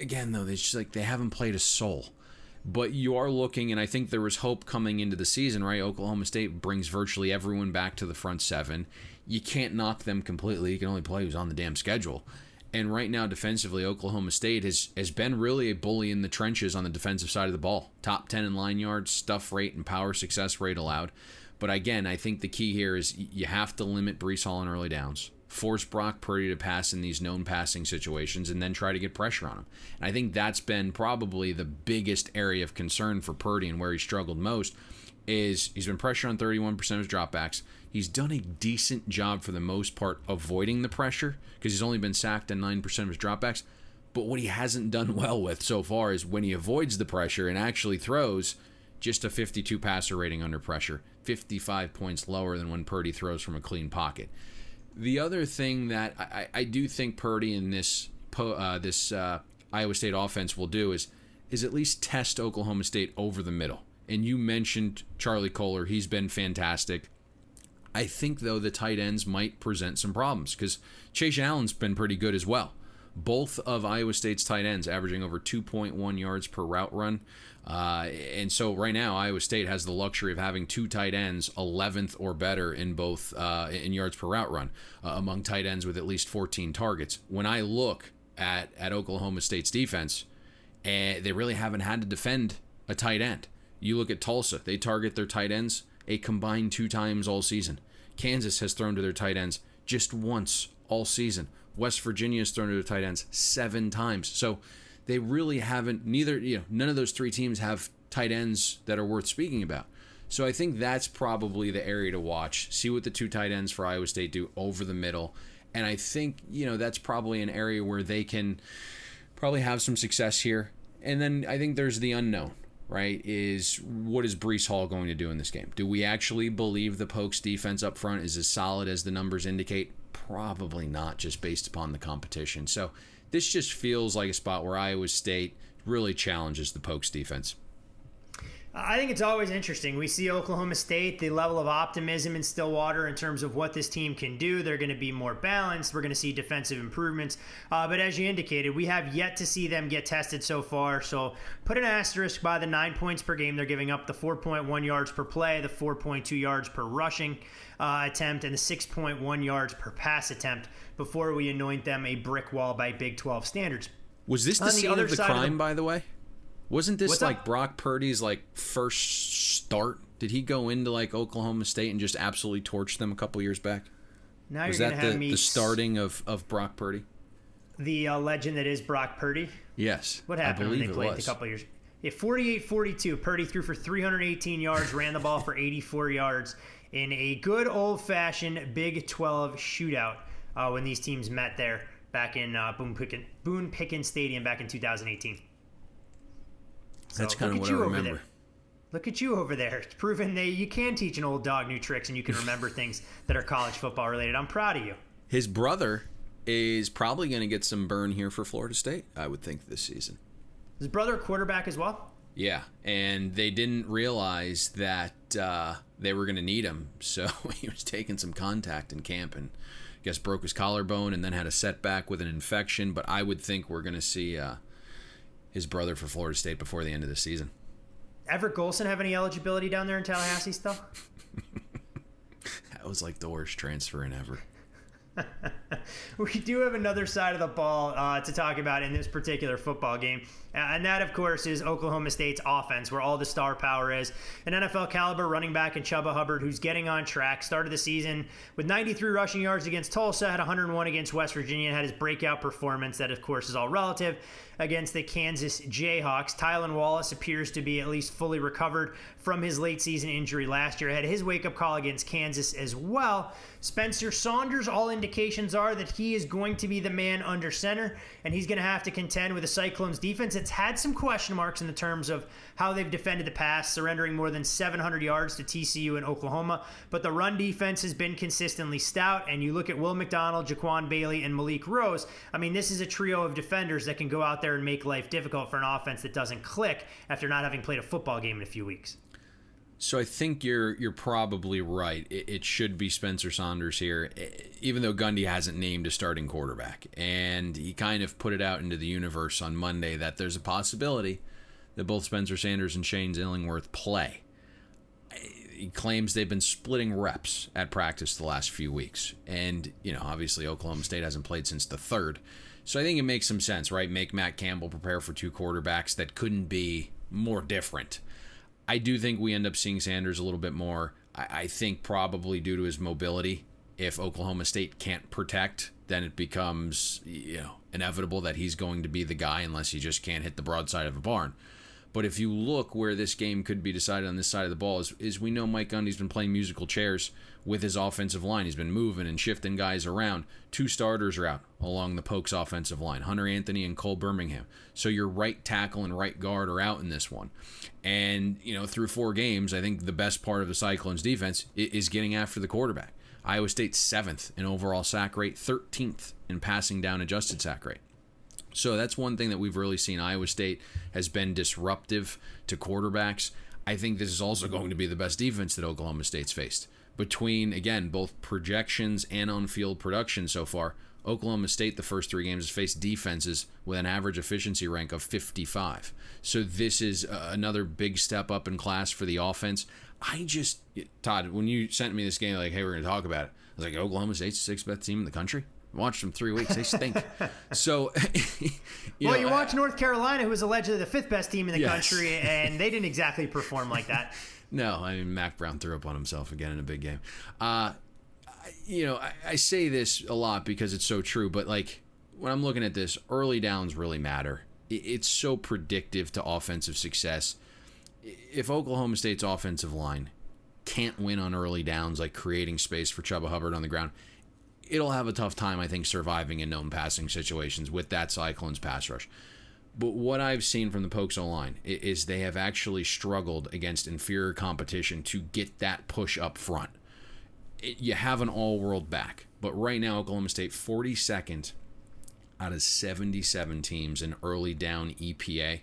Again, though, they haven't played a soul. But you are looking, and I think there was hope coming into the season, right? Oklahoma State brings virtually everyone back to the front 7. You can't knock them completely. You can only play who's on the damn schedule. And right now, defensively, Oklahoma State has been really a bully in the trenches on the defensive side of the ball. Top 10 in line yards, stuff rate, and power success rate allowed. But again, I think the key here is you have to limit Breece Hall in early downs. force Brock Purdy to pass in these known passing situations, and then try to get pressure on him. And I think that's been probably the biggest area of concern for Purdy, and where he struggled most is he's been pressured on 31% of his dropbacks. He's done a decent job for the most part avoiding the pressure because he's only been sacked on 9% of his dropbacks. But what he hasn't done well with so far is when he avoids the pressure and actually throws, just a 52 passer rating under pressure, 55 points lower than when Purdy throws from a clean pocket. The other thing that I do think Purdy in this Iowa State offense will do is at least test Oklahoma State over the middle. And you mentioned Charlie Kolar. He's been fantastic. I think, though, the tight ends might present some problems because Chase Allen's been pretty good as well. Both of Iowa State's tight ends averaging over 2.1 yards per route run. And so right now, Iowa State has the luxury of having two tight ends 11th or better in both in yards per route run among tight ends with at least 14 targets. When I look at Oklahoma State's defense, they really haven't had to defend a tight end. You look at Tulsa, they target their tight ends a combined 2 times all season. Kansas has thrown to their tight ends just once all season. West Virginia has thrown to their tight ends 7 times. So they really haven't, none of those 3 teams have tight ends that are worth speaking about. So I think that's probably the area to watch. See what the 2 tight ends for Iowa State do over the middle. And I think, that's probably an area where they can probably have some success here. And then I think there's the unknown, right, is what is Breece Hall going to do in this game? Do we actually believe the Pokes defense up front is as solid as the numbers indicate? Probably not, just based upon the competition. So this just feels like a spot where Iowa State really challenges the Pokes defense. I think it's always interesting. We see Oklahoma State, the level of optimism in Stillwater in terms of what this team can do. They're going to be more balanced. We're going to see defensive improvements. But as you indicated, we have yet to see them get tested so far. So put an asterisk by the 9 points per game they're giving up, the 4.1 yards per play, the 4.2 yards per rushing attempt, and the 6.1 yards per pass attempt before we anoint them a brick wall by Big 12 standards. Was this the scene of the crime, by the way? Wasn't this Brock Purdy's first start? Did he go into Oklahoma State and just absolutely torch them a couple years back? Now was you're that gonna have the starting of Brock Purdy? The legend that is Brock Purdy? Yes. What happened when they played a couple years? Yeah, 48-42. Purdy threw for 318 yards, ran the ball for 84 yards in a good old-fashioned Big 12 shootout when these teams met there back in Boone Pickens Stadium back in 2018. So that's kind of what I remember. There. Look at you over there. It's proven that you can teach an old dog new tricks and you can remember things that are college football related. I'm proud of you. His brother is probably going to get some burn here for Florida State, I would think, this season. His brother a quarterback as well? Yeah, and they didn't realize that they were going to need him, so he was taking some contact in camp and I guess broke his collarbone and then had a setback with an infection. But I would think we're going to see his brother for Florida State before the end of the season. Everett Golson have any eligibility down there in Tallahassee still? That was the worst transfer in ever. We do have another side of the ball to talk about in this particular football game. And that, of course, is Oklahoma State's offense, where all the star power is. An NFL caliber running back in Chuba Hubbard, who's getting on track. Started the season with 93 rushing yards against Tulsa, had 101 against West Virginia, and had his breakout performance that, of course, is all relative against the Kansas Jayhawks. Tylan Wallace appears to be at least fully recovered from his late season injury last year. Had his wake-up call against Kansas as well. Spencer Saunders, all indications are that he is going to be the man under center, and he's going to have to contend with the Cyclones defense. It's had some question marks in the terms of how they've defended the pass, surrendering more than 700 yards to TCU and Oklahoma. But the run defense has been consistently stout, and you look at Will McDonald, Jaquan Bailey, and Malik Rose. I mean, this is a trio of defenders that can go out there and make life difficult for an offense that doesn't click after not having played a football game in a few weeks. So I think you're probably right. It should be Spencer Saunders here, even though Gundy hasn't named a starting quarterback. And he kind of put it out into the universe on Monday that there's a possibility that both Spencer Sanders and Shane Illingworth play. He claims they've been splitting reps at practice the last few weeks. And, obviously Oklahoma State hasn't played since the 3rd. So I think it makes some sense, right? Make Matt Campbell prepare for 2 quarterbacks that couldn't be more different. I do think we end up seeing Sanders a little bit more. I think probably due to his mobility If Oklahoma State can't protect, then it becomes inevitable that he's going to be the guy unless he just can't hit the broadside of a barn. But if you look where this game could be decided on this side of the ball is we know Mike Gundy's been playing musical chairs with his offensive line. He's been moving and shifting guys around. 2 starters are out along the Pokes offensive line, Hunter Anthony and Cole Birmingham. So your right tackle and right guard are out in this one. And, through 4 games, I think the best part of the Cyclones defense is getting after the quarterback. Iowa State 7th in overall sack rate, 13th in passing down adjusted sack rate. So that's one thing that we've really seen. Iowa State has been disruptive to quarterbacks. I think this is also going to be the best defense that Oklahoma State's faced. Between, again, both projections and on-field production so far, Oklahoma State, the first 3 games, has faced defenses with an average efficiency rank of 55. So this is another big step up in class for the offense. Todd, when you sent me this game, like, hey, we're going to talk about it, I was like, Oklahoma State's the 6th best team in the country? Watched them 3 weeks. They stink. So, you watch North Carolina, who was allegedly the 5th best team in the country, and they didn't exactly perform like that. No, I mean, Mac Brown threw up on himself again in a big game. I say this a lot because it's so true, but like when I'm looking at this, early downs really matter. It's so predictive to offensive success. If Oklahoma State's offensive line can't win on early downs, like creating space for Chuba Hubbard on the ground, it'll have a tough time, I think, surviving in known passing situations with that Cyclones pass rush. But what I've seen from the Pokes O-line is they have actually struggled against inferior competition to get that push up front. You have an all-world back, but right now Oklahoma State 42nd out of 77 teams in early down EPA,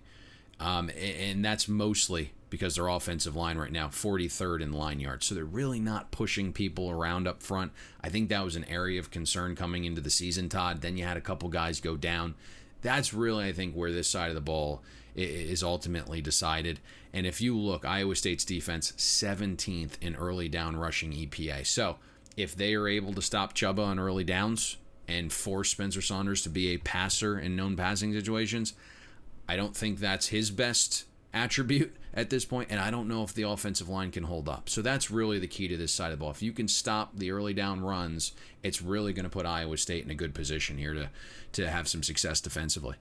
and that's mostly because their offensive line right now 43rd in line yards. So they're really not pushing people around up front. I think that was an area of concern coming into the season, Todd. Then you had a couple guys go down. That's really, I think, where this side of the ball is ultimately decided. And if you look, Iowa State's defense 17th in early down rushing EPA. So if they are able to stop Chuba on early downs and force Spencer Saunders to be a passer in known passing situations, I don't think that's his best attribute at this point, and I don't know if the offensive line can hold up. So that's really the key to this side of the ball. If you can stop the early down runs, it's really going to put Iowa State in a good position here to have some success defensively.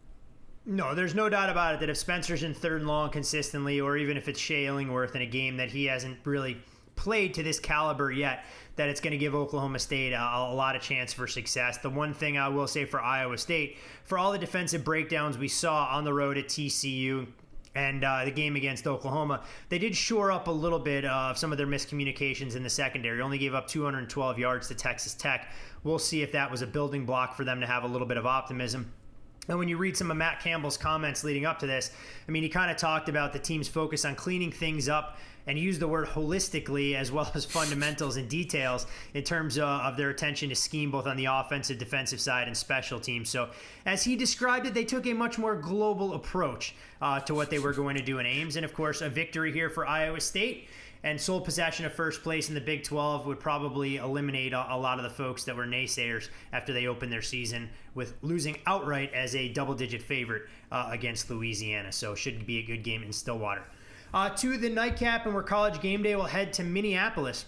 No, there's no doubt about it that if Spencer's in 3rd and long consistently, or even if it's Shea Illingworth in a game that he hasn't really played to this caliber yet, that it's going to give Oklahoma State a lot of chance for success. The one thing I will say for Iowa State, for all the defensive breakdowns we saw on the road at TCU, and the game against Oklahoma, they did shore up a little bit of some of their miscommunications in the secondary. Only gave up 212 yards to Texas Tech. We'll see if that was a building block for them to have a little bit of optimism. And when you read some of Matt Campbell's comments leading up to this, I mean, he kind of talked about the team's focus on cleaning things up and used the word holistically as well as fundamentals and details in terms of their attention to scheme both on the offensive, defensive side, and special teams. So as he described it, they took a much more global approach to what they were going to do in Ames. And, of course, a victory here for Iowa State and sole possession of first place in the Big 12 would probably eliminate a lot of the folks that were naysayers after they opened their season with losing outright as a double-digit favorite against Louisiana. So should be a good game in Stillwater. To the nightcap, and where College Game Day will head to Minneapolis.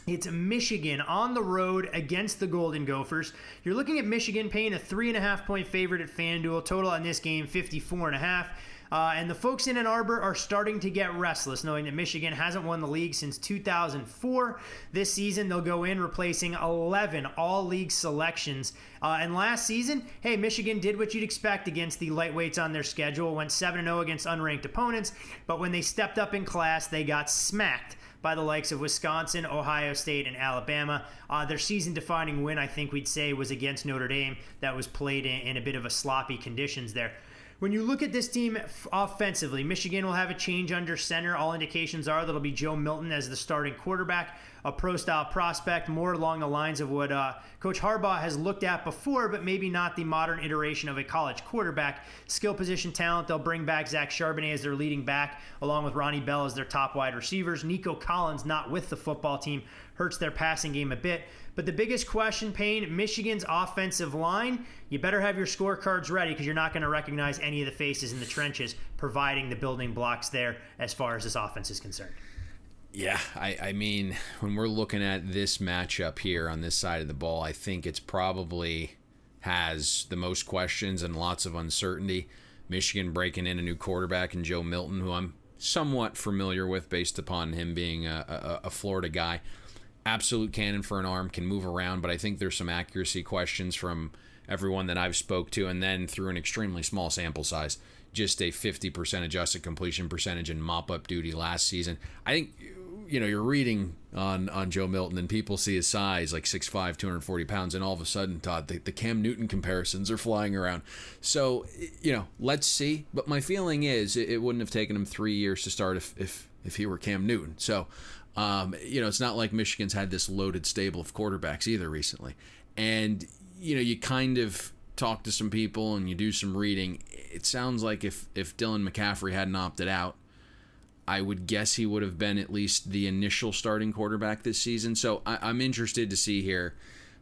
It's Michigan on the road against the Golden Gophers. You're looking at Michigan paying a 3.5-point favorite at FanDuel. Total on this game, 54.5. And the folks in Ann Arbor are starting to get restless, knowing that Michigan hasn't won the league since 2004. This season, they'll go in replacing 11 all-league selections. And last season, hey, Michigan did what you'd expect against the lightweights on their schedule, went 7-0 against unranked opponents, but when they stepped up in class, they got smacked by the likes of Wisconsin, Ohio State, and Alabama. Their season-defining win, I think we'd say, was against Notre Dame. That was played in a bit of a sloppy conditions there. When you look at this team offensively, Michigan will have a change under center. All indications are that it'll be Joe Milton as the starting quarterback, a pro-style prospect, more along the lines of what Coach Harbaugh has looked at before, but maybe not the modern iteration of a college quarterback. Skill position talent, they'll bring back Zach Charbonnet as their leading back, along with Ronnie Bell as their top wide receivers. Nico Collins not with the football team hurts their passing game a bit. But the biggest question, Payne, Michigan's offensive line, you better have your scorecards ready because you're not going to recognize any of the faces in the trenches, providing the building blocks there as far as this offense is concerned. Yeah, I mean, when we're looking at this matchup here on this side of the ball, I think it's probably has the most questions and lots of uncertainty. Michigan breaking in a new quarterback in Joe Milton, who I'm somewhat familiar with based upon him being a Florida guy. Absolute cannon for an arm, can move around, but I think there's some accuracy questions from everyone that I've spoke to, and then through an extremely small sample size, just a 50% adjusted completion percentage in mop-up duty last season. I think, you're reading on Joe Milton and people see his size, like 6'5", 240 pounds, and all of a sudden, Todd, the Cam Newton comparisons are flying around. So, let's see. But my feeling is it wouldn't have taken him 3 years to start if he were Cam Newton. So, it's not like Michigan's had this loaded stable of quarterbacks either recently. And, you kind of talk to some people and you do some reading. It sounds like if Dylan McCaffrey hadn't opted out, I would guess he would have been at least the initial starting quarterback this season. So I'm interested to see here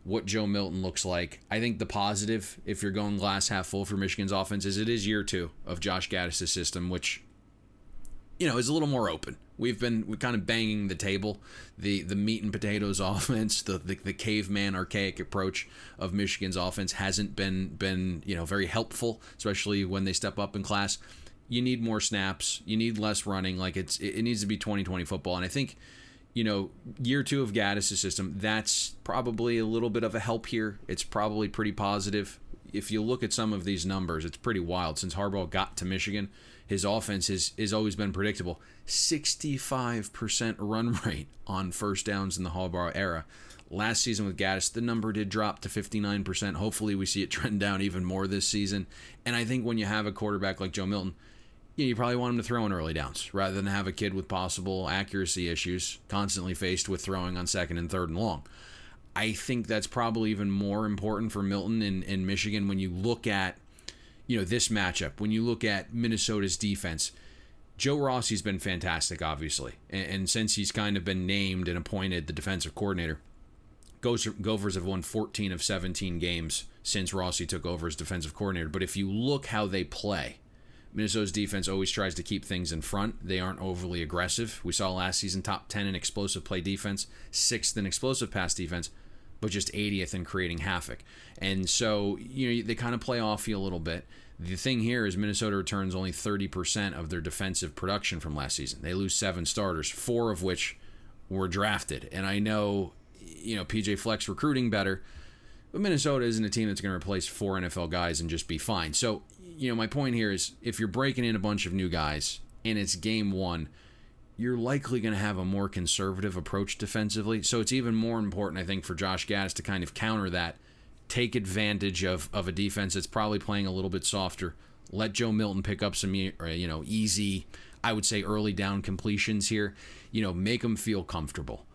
what Joe Milton looks like. I think the positive, if you're going glass half full for Michigan's offense, is it is year 2 of Josh Gaddis' system, which, is a little more open. We're kind of banging the table, the meat and potatoes offense, the caveman archaic approach of Michigan's offense hasn't been very helpful, especially when they step up in class. You need more snaps, you need less running. Like it needs to be 2020 football, and I think year 2 of Gaddis' system, that's probably a little bit of a help here. It's probably pretty positive. If you look at some of these numbers, it's pretty wild. Since Harbaugh got to Michigan, his offense has always been predictable. 65% run rate on first downs in the Harbaugh era. Last season with Gaddis, the number did drop to 59%. Hopefully we see it trend down even more this season. And I think when you have a quarterback like Joe Milton, you probably want him to throw in early downs rather than have a kid with possible accuracy issues constantly faced with throwing on 2nd and 3rd and long. I think that's probably even more important for Milton in Michigan when you look at this matchup. When you look at Minnesota's defense, Joe Rossi's been fantastic, obviously. And since he's kind of been named and appointed the defensive coordinator, Gophers have won 14 of 17 games since Rossi took over as defensive coordinator. But if you look how they play, Minnesota's defense always tries to keep things in front. They aren't overly aggressive. We saw last season top 10 in explosive play defense, 6th in explosive pass defense, but just 80th in creating havoc. And so, they kind of play off you a little bit. The thing here is Minnesota returns only 30% of their defensive production from last season. They lose 7 starters, 4 of which were drafted. And I know, PJ Fleck's recruiting better, but Minnesota isn't a team that's going to replace 4 NFL guys and just be fine. So, my point here is if you're breaking in a bunch of new guys and it's game 1, you're likely going to have a more conservative approach defensively. So it's even more important, I think, for Josh Gaddis to kind of counter that, take advantage of a defense that's probably playing a little bit softer, let Joe Milton pick up some, easy, I would say, early down completions here, make them feel comfortable.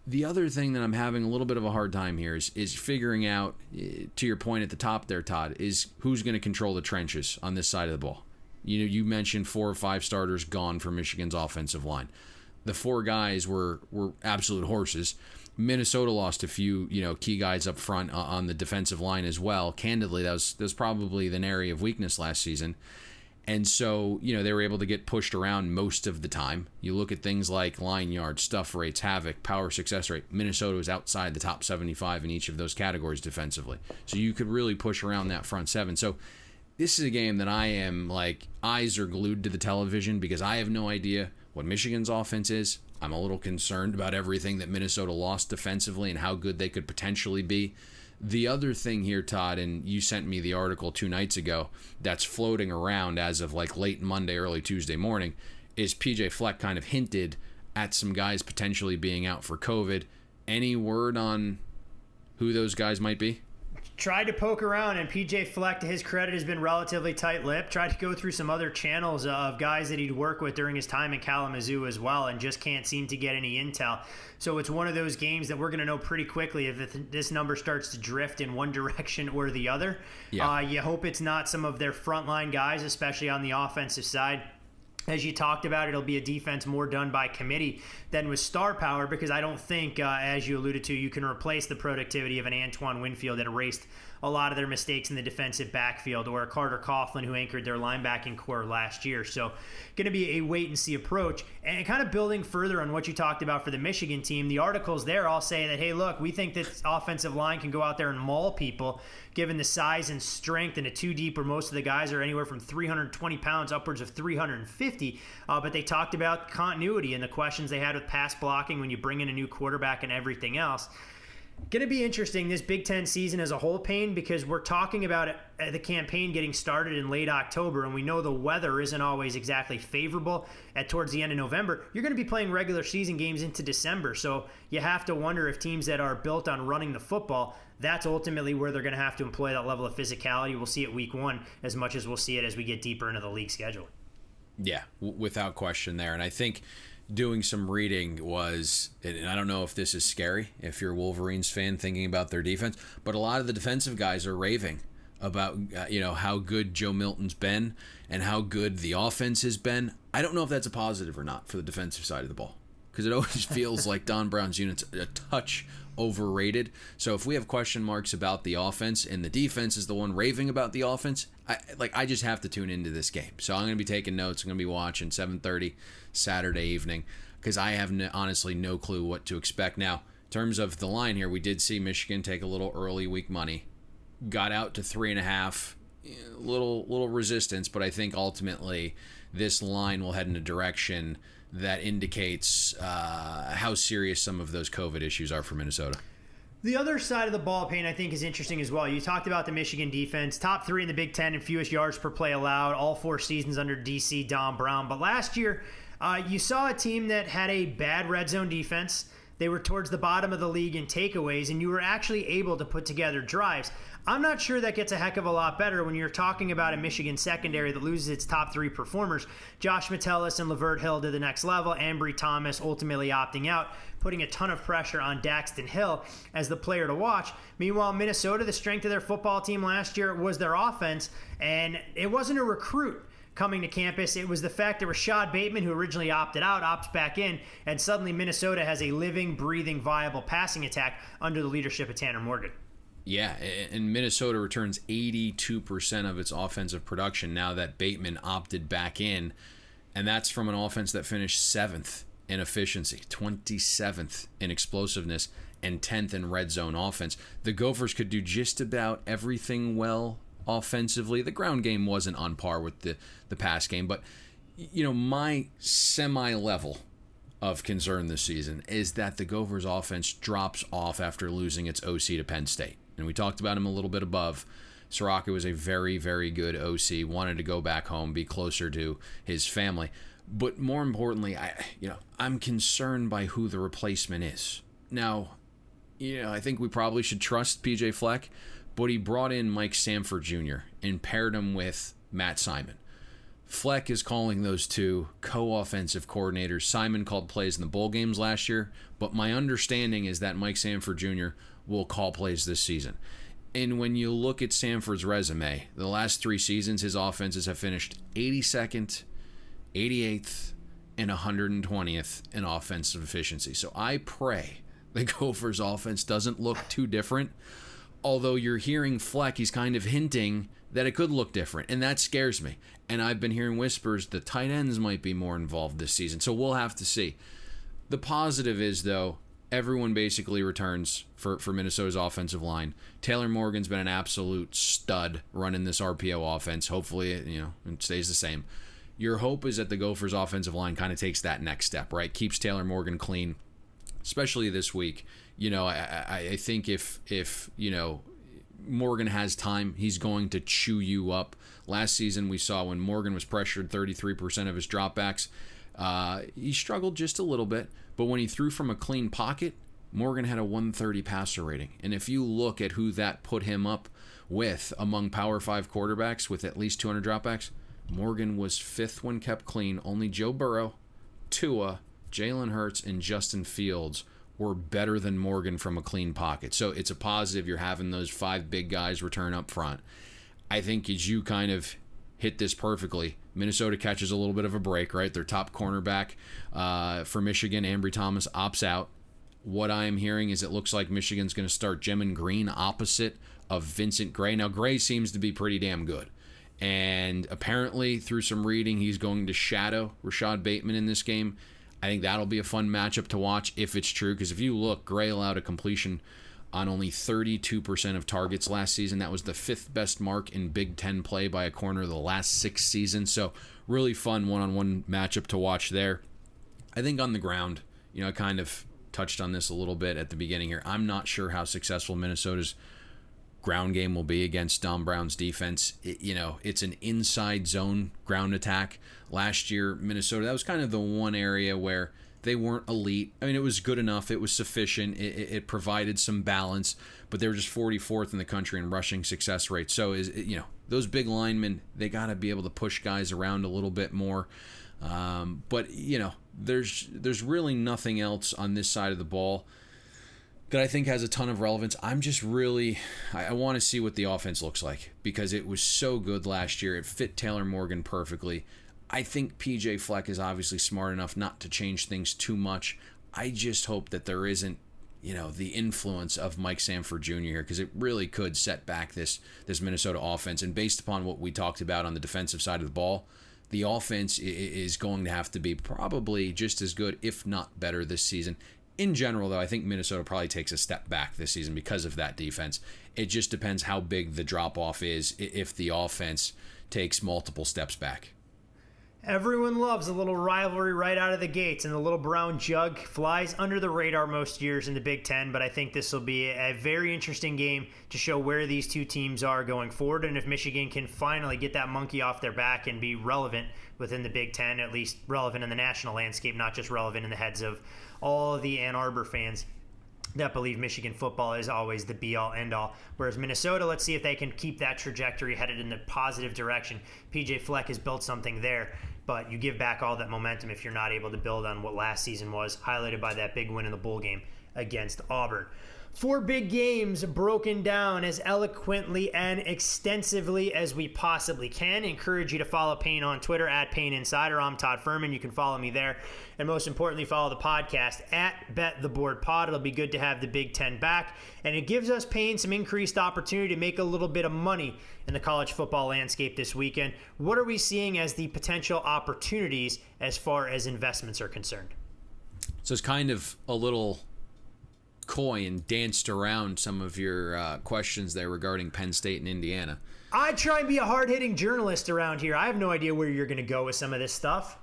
The other thing that I'm having a little bit of a hard time here is figuring out, to your point at the top there, Todd, is who's going to control the trenches on this side of the ball. You mentioned 4 or 5 starters gone from Michigan's offensive line. The 4 guys were absolute horses. Minnesota lost a few, key guys up front on the defensive line as well. Candidly, that was probably an area of weakness last season. And so, they were able to get pushed around most of the time. You look at things like line yards, stuff rates, havoc, power success rate. Minnesota was outside the top 75 in each of those categories defensively. So you could really push around that front 7. So this is a game that I am eyes are glued to the television because I have no idea what Michigan's offense is. I'm a little concerned about everything that Minnesota lost defensively and how good they could potentially be. The other thing here, Todd, and you sent me the article 2 nights ago that's floating around as of late Monday, early Tuesday morning, is PJ Fleck kind of hinted at some guys potentially being out for COVID. Any word on who those guys might be? Tried to poke around, and PJ Fleck, to his credit, has been relatively tight-lipped. Tried to go through some other channels of guys that he'd work with during his time in Kalamazoo as well, and just can't seem to get any intel. So it's one of those games that we're going to know pretty quickly if this number starts to drift in one direction or the other. Yeah. You hope it's not some of their frontline guys, especially on the offensive side. As you talked about, it'll be a defense more done by committee than with star power, because I don't think, as you alluded to, you can replace the productivity of an Antoine Winfield that erased a lot of their mistakes in the defensive backfield, or a Carter Coughlin who anchored their linebacking core last year. So going to be a wait-and-see approach. And kind of building further on what you talked about for the Michigan team, the articles there all say that, hey, look, we think this offensive line can go out there and maul people, given the size and strength in a two deep where most of the guys are anywhere from 320 pounds upwards of 350. But they talked about continuity and the questions they had with pass blocking when you bring in a new quarterback and everything else. Going to be interesting this Big Ten season as a whole, Payne, because we're talking about the campaign getting started in late October, and we know the weather isn't always exactly favorable towards the end of November. You're going to be playing regular season games into December, so you have to wonder if teams that are built on running the football, that's ultimately where they're going to have to employ that level of physicality. We'll see it week one as much as we'll see it as we get deeper into the league schedule. Yeah, without question there. And I think doing some reading was, and I don't know if this is scary if you're a Wolverines fan thinking about their defense, but a lot of the defensive guys are raving about how good Joe Milton's been and how good the offense has been. I don't know if that's a positive or not for the defensive side of the ball, because it always feels like Don Brown's unit's a touch overrated. So if we have question marks about the offense and the defense is the one raving about the offense, I just have to tune into this game. So I'm going to be taking notes. I'm going to be watching 7:30 Saturday evening, because I have honestly no clue what to expect. Now, in terms of the line here, we did see Michigan take a little early week money, got out to 3.5, little resistance, but I think ultimately this line will head in a direction that indicates how serious some of those COVID issues are for Minnesota. The other side of the ball, Payne, I think is interesting as well. You talked about the Michigan defense, top 3 in the Big Ten in fewest yards per play allowed, all 4 seasons under DC Don Brown. But last year, you saw a team that had a bad red zone defense. They were towards the bottom of the league in takeaways, and you were actually able to put together drives. I'm not sure that gets a heck of a lot better when you're talking about a Michigan secondary that loses its top 3 performers. Josh Metellus and Lavert Hill to the next level. Ambry Thomas ultimately opting out, putting a ton of pressure on Daxton Hill as the player to watch. Meanwhile, Minnesota, the strength of their football team last year was their offense, and it wasn't a recruit coming to campus. It was the fact that Rashad Bateman, who originally opted out, opts back in, and suddenly Minnesota has a living, breathing, viable passing attack under the leadership of Tanner Morgan. Yeah, and Minnesota returns 82% of its offensive production now that Bateman opted back in, and that's from an offense that finished 7th in efficiency, 27th in explosiveness, and 10th in red zone offense. The Gophers could do just about everything well offensively. The ground game wasn't on par with the pass game, but my semi-level of concern this season is that the Gophers offense drops off after losing its OC to Penn State. And we talked about him a little bit above. Soraka was a very, very good OC, wanted to go back home, be closer to his family. But more importantly, I'm concerned by who the replacement is. Now, I think we probably should trust PJ Fleck, but he brought in Mike Sanford Jr. and paired him with Matt Simon. Fleck is calling those two co-offensive coordinators. Simon called plays in the bowl games last year, but my understanding is that Mike Sanford Jr. will call plays this season. And when you look at Sanford's resume, the last 3 seasons, his offenses have finished 82nd, 88th, and 120th in offensive efficiency. So I pray the Gophers' offense doesn't look too different, although you're hearing Fleck, he's kind of hinting that it could look different, and that scares me. And I've been hearing whispers the tight ends might be more involved this season, so we'll have to see. The positive is, though, everyone basically returns for Minnesota's offensive line. Taylor Morgan's been an absolute stud running this RPO offense. Hopefully, it stays the same. Your hope is that the Gophers' offensive line kind of takes that next step, right? Keeps Taylor Morgan clean, especially this week. I think if Morgan has time, he's going to chew you up. Last season, we saw when Morgan was pressured 33% of his dropbacks. He struggled just a little bit, but when he threw from a clean pocket, Morgan had a 130 passer rating. And if you look at who that put him up with among Power 5 quarterbacks with at least 200 dropbacks, Morgan was 5th when kept clean. Only Joe Burrow, Tua, Jalen Hurts, and Justin Fields were better than Morgan from a clean pocket. So it's a positive you're having those 5 big guys return up front. I think as you kind of hit this perfectly. Minnesota catches a little bit of a break, right? Their top cornerback for Michigan, Ambry Thomas, opts out. What I am hearing is it looks like Michigan's going to start Gemon Green opposite of Vincent Gray. Now, Gray seems to be pretty damn good. And apparently, through some reading, he's going to shadow Rashad Bateman in this game. I think that'll be a fun matchup to watch if it's true, because if you look, Gray allowed a completion on only 32% of targets last season. That was the 5th best mark in Big Ten play by a corner the last 6 seasons. So really fun one-on-one matchup to watch there. I think on the ground, I kind of touched on this a little bit at the beginning here. I'm not sure how successful Minnesota's ground game will be against Don Brown's defense. It's an inside zone ground attack. Last year, Minnesota, that was kind of the one area where they weren't elite. I mean, it was good enough. It was sufficient. It provided some balance, but they were just 44th in the country in rushing success rate. So, those big linemen, they got to be able to push guys around a little bit more. But there's really nothing else on this side of the ball that I think has a ton of relevance. I'm just really, I want to see what the offense looks like, because it was so good last year. It fit Taylor Morgan perfectly. I think PJ Fleck is obviously smart enough not to change things too much. I just hope that there isn't, the influence of Mike Sanford Jr. here, because it really could set back this Minnesota offense. And based upon what we talked about on the defensive side of the ball, the offense is going to have to be probably just as good, if not better, this season. In general, though, I think Minnesota probably takes a step back this season because of that defense. It just depends how big the drop-off is if the offense takes multiple steps back. Everyone loves a little rivalry right out of the gates, and the Little Brown Jug flies under the radar most years in the Big Ten, but I think this will be a very interesting game to show where these two teams are going forward, and if Michigan can finally get that monkey off their back and be relevant within the Big Ten, at least relevant in the national landscape, not just relevant in the heads of all of the Ann Arbor fans that believe Michigan football is always the be-all, end-all. Whereas Minnesota, let's see if they can keep that trajectory headed in the positive direction. PJ Fleck has built something there, but you give back all that momentum if you're not able to build on what last season was, highlighted by that big win in the bowl game against Auburn. 4 big games broken down as eloquently and extensively as we possibly can. Encourage you to follow Payne on Twitter at Payne Insider. I'm Todd Fuhrman. You can follow me there. And most importantly, follow the podcast at Bet the Board Pod. It'll be good to have the Big Ten back. And it gives us, Payne, some increased opportunity to make a little bit of money in the college football landscape this weekend. What are we seeing as the potential opportunities as far as investments are concerned? So it's kind of a little coy and danced around some of your questions there regarding Penn State and Indiana. I try and be a hard-hitting journalist around here. I have no idea where you're going to go with some of this stuff.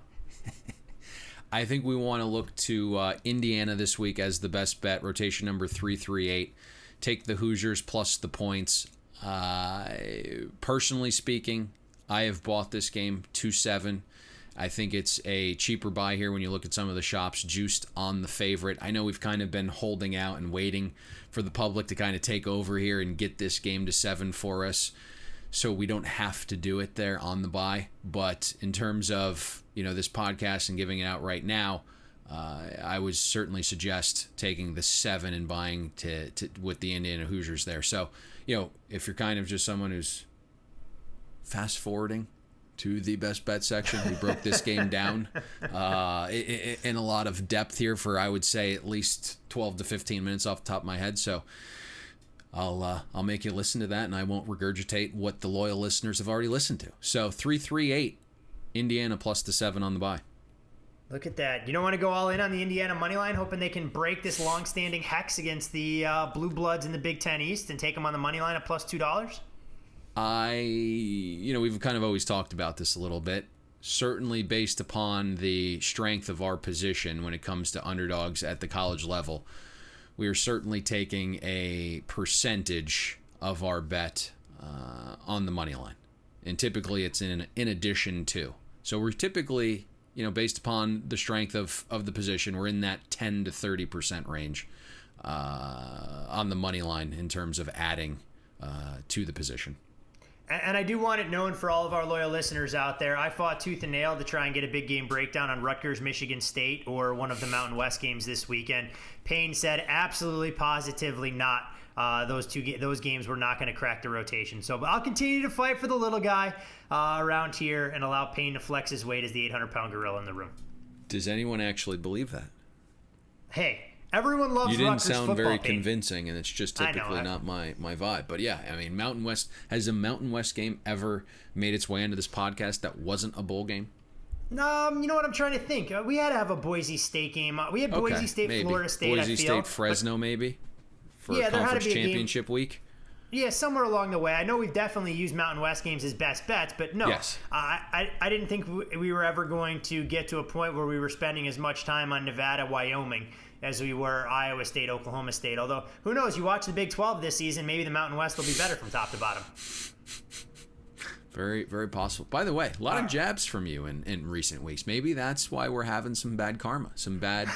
I think we want to look to Indiana this week as the best bet. Rotation number 338. Take the Hoosiers plus the points. Personally speaking, I have bought this game 2-7. I think it's a cheaper buy here when you look at some of the shops juiced on the favorite. I know we've kind of been holding out and waiting for the public to kind of take over here and get this game to 7 for us, so we don't have to do it there on the buy. But in terms of this podcast and giving it out right now, I would certainly suggest taking the 7 and buying to with the Indiana Hoosiers there. So if you're kind of just someone who's fast forwarding to the best bet section, we broke this game down in a lot of depth here for, I would say, at least 12 to 15 minutes off the top of my head. So I'll make you listen to that, and I won't regurgitate what the loyal listeners have already listened to. So 338 Indiana plus the 7 on the buy. Look at that. You don't want to go all in on the Indiana money line, hoping they can break this long-standing hex against the Blue Bloods in the Big Ten East and take them on the money line at plus $2? We've kind of always talked about this a little bit. Certainly based upon the strength of our position when it comes to underdogs at the college level, we are certainly taking a percentage of our bet on the money line. And typically it's in addition to. So we're typically, based upon the strength of the position, we're in that 10 to 30% range on the money line in terms of adding to the position. And I do want it known for all of our loyal listeners out there, I fought tooth and nail to try and get a big game breakdown on Rutgers, Michigan State, or one of the Mountain West games this weekend. Payne said absolutely, positively not. those games were not going to crack the rotation. So but I'll continue to fight for the little guy around here and allow Payne to flex his weight as the 800-pound gorilla in the room. Does anyone actually believe that? Hey, everyone loves You didn't Rutgers sound football, very Payne. convincing, and it's just typically not my vibe. But yeah, I mean, Mountain West, has a Mountain West game ever made its way into this podcast that wasn't a bowl game? You know what I'm trying to think. We had to have a Boise State game. We had Boise State, maybe. Florida State. Boise I feel, State, Fresno, maybe for Yeah, there had to conference be a game. championship week. Yeah, somewhere along the way. I know we've definitely used Mountain West games as best bets, but no, Yes. I didn't think we were ever going to get to a point where we were spending as much time on Nevada, Wyoming as we were Iowa State, Oklahoma State. Although, who knows? You watch the Big 12 this season, maybe the Mountain West will be better from top to bottom. Very, very possible. By the way, a lot of jabs from you in recent weeks. Maybe that's why we're having some bad karma, some bad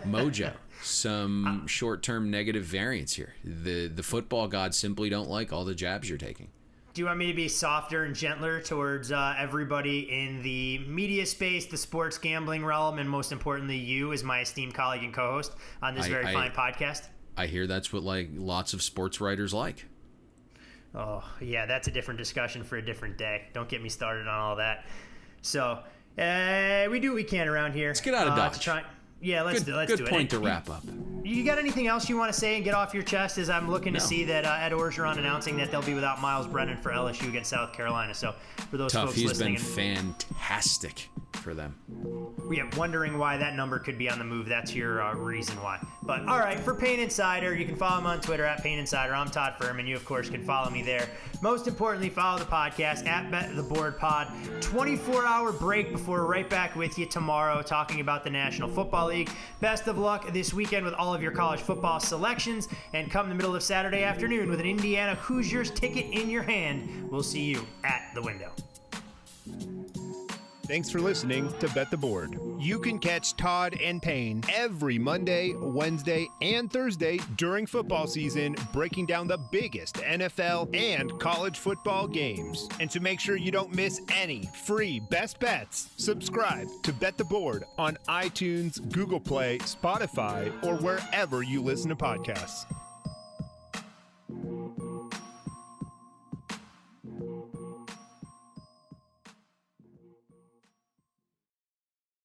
mojo, some short-term negative variance here. The football gods simply don't like all the jabs you're taking. Do you want me to be softer and gentler towards everybody in the media space, the sports gambling realm, and most importantly, you as my esteemed colleague and co-host on this very fine podcast? I hear that's what lots of sports writers like. Oh, yeah, that's a different discussion for a different day. Don't get me started on all that. So, we do what we can around here. Let's get out of Dodge. Let's do it. Good point to wrap up. You got anything else you want to say and get off your chest as I'm looking to see that Ed Orgeron announcing that they'll be without Miles Brennan for LSU against South Carolina. So, for those folks He's listening. been fantastic for them. Yeah, wondering why that number could be on the move. That's your reason why. But all right, for Payne Insider, you can follow him on Twitter at Payne Insider. I'm Todd Fuhrman. You, of course, can follow me there. Most importantly, follow the podcast at Bet the Board Pod. 24-hour break before we're right back with you tomorrow talking about the National Football League. Best of luck this weekend with all of your college football selections. And come the middle of Saturday afternoon with an Indiana Hoosiers ticket in your hand, we'll see you at the window. Thanks for listening to Bet the Board. You can catch Todd and Payne every Monday, Wednesday, and Thursday during football season, breaking down the biggest NFL and college football games. And to make sure you don't miss any free best bets, subscribe to Bet the Board on iTunes, Google Play, Spotify, or wherever you listen to podcasts.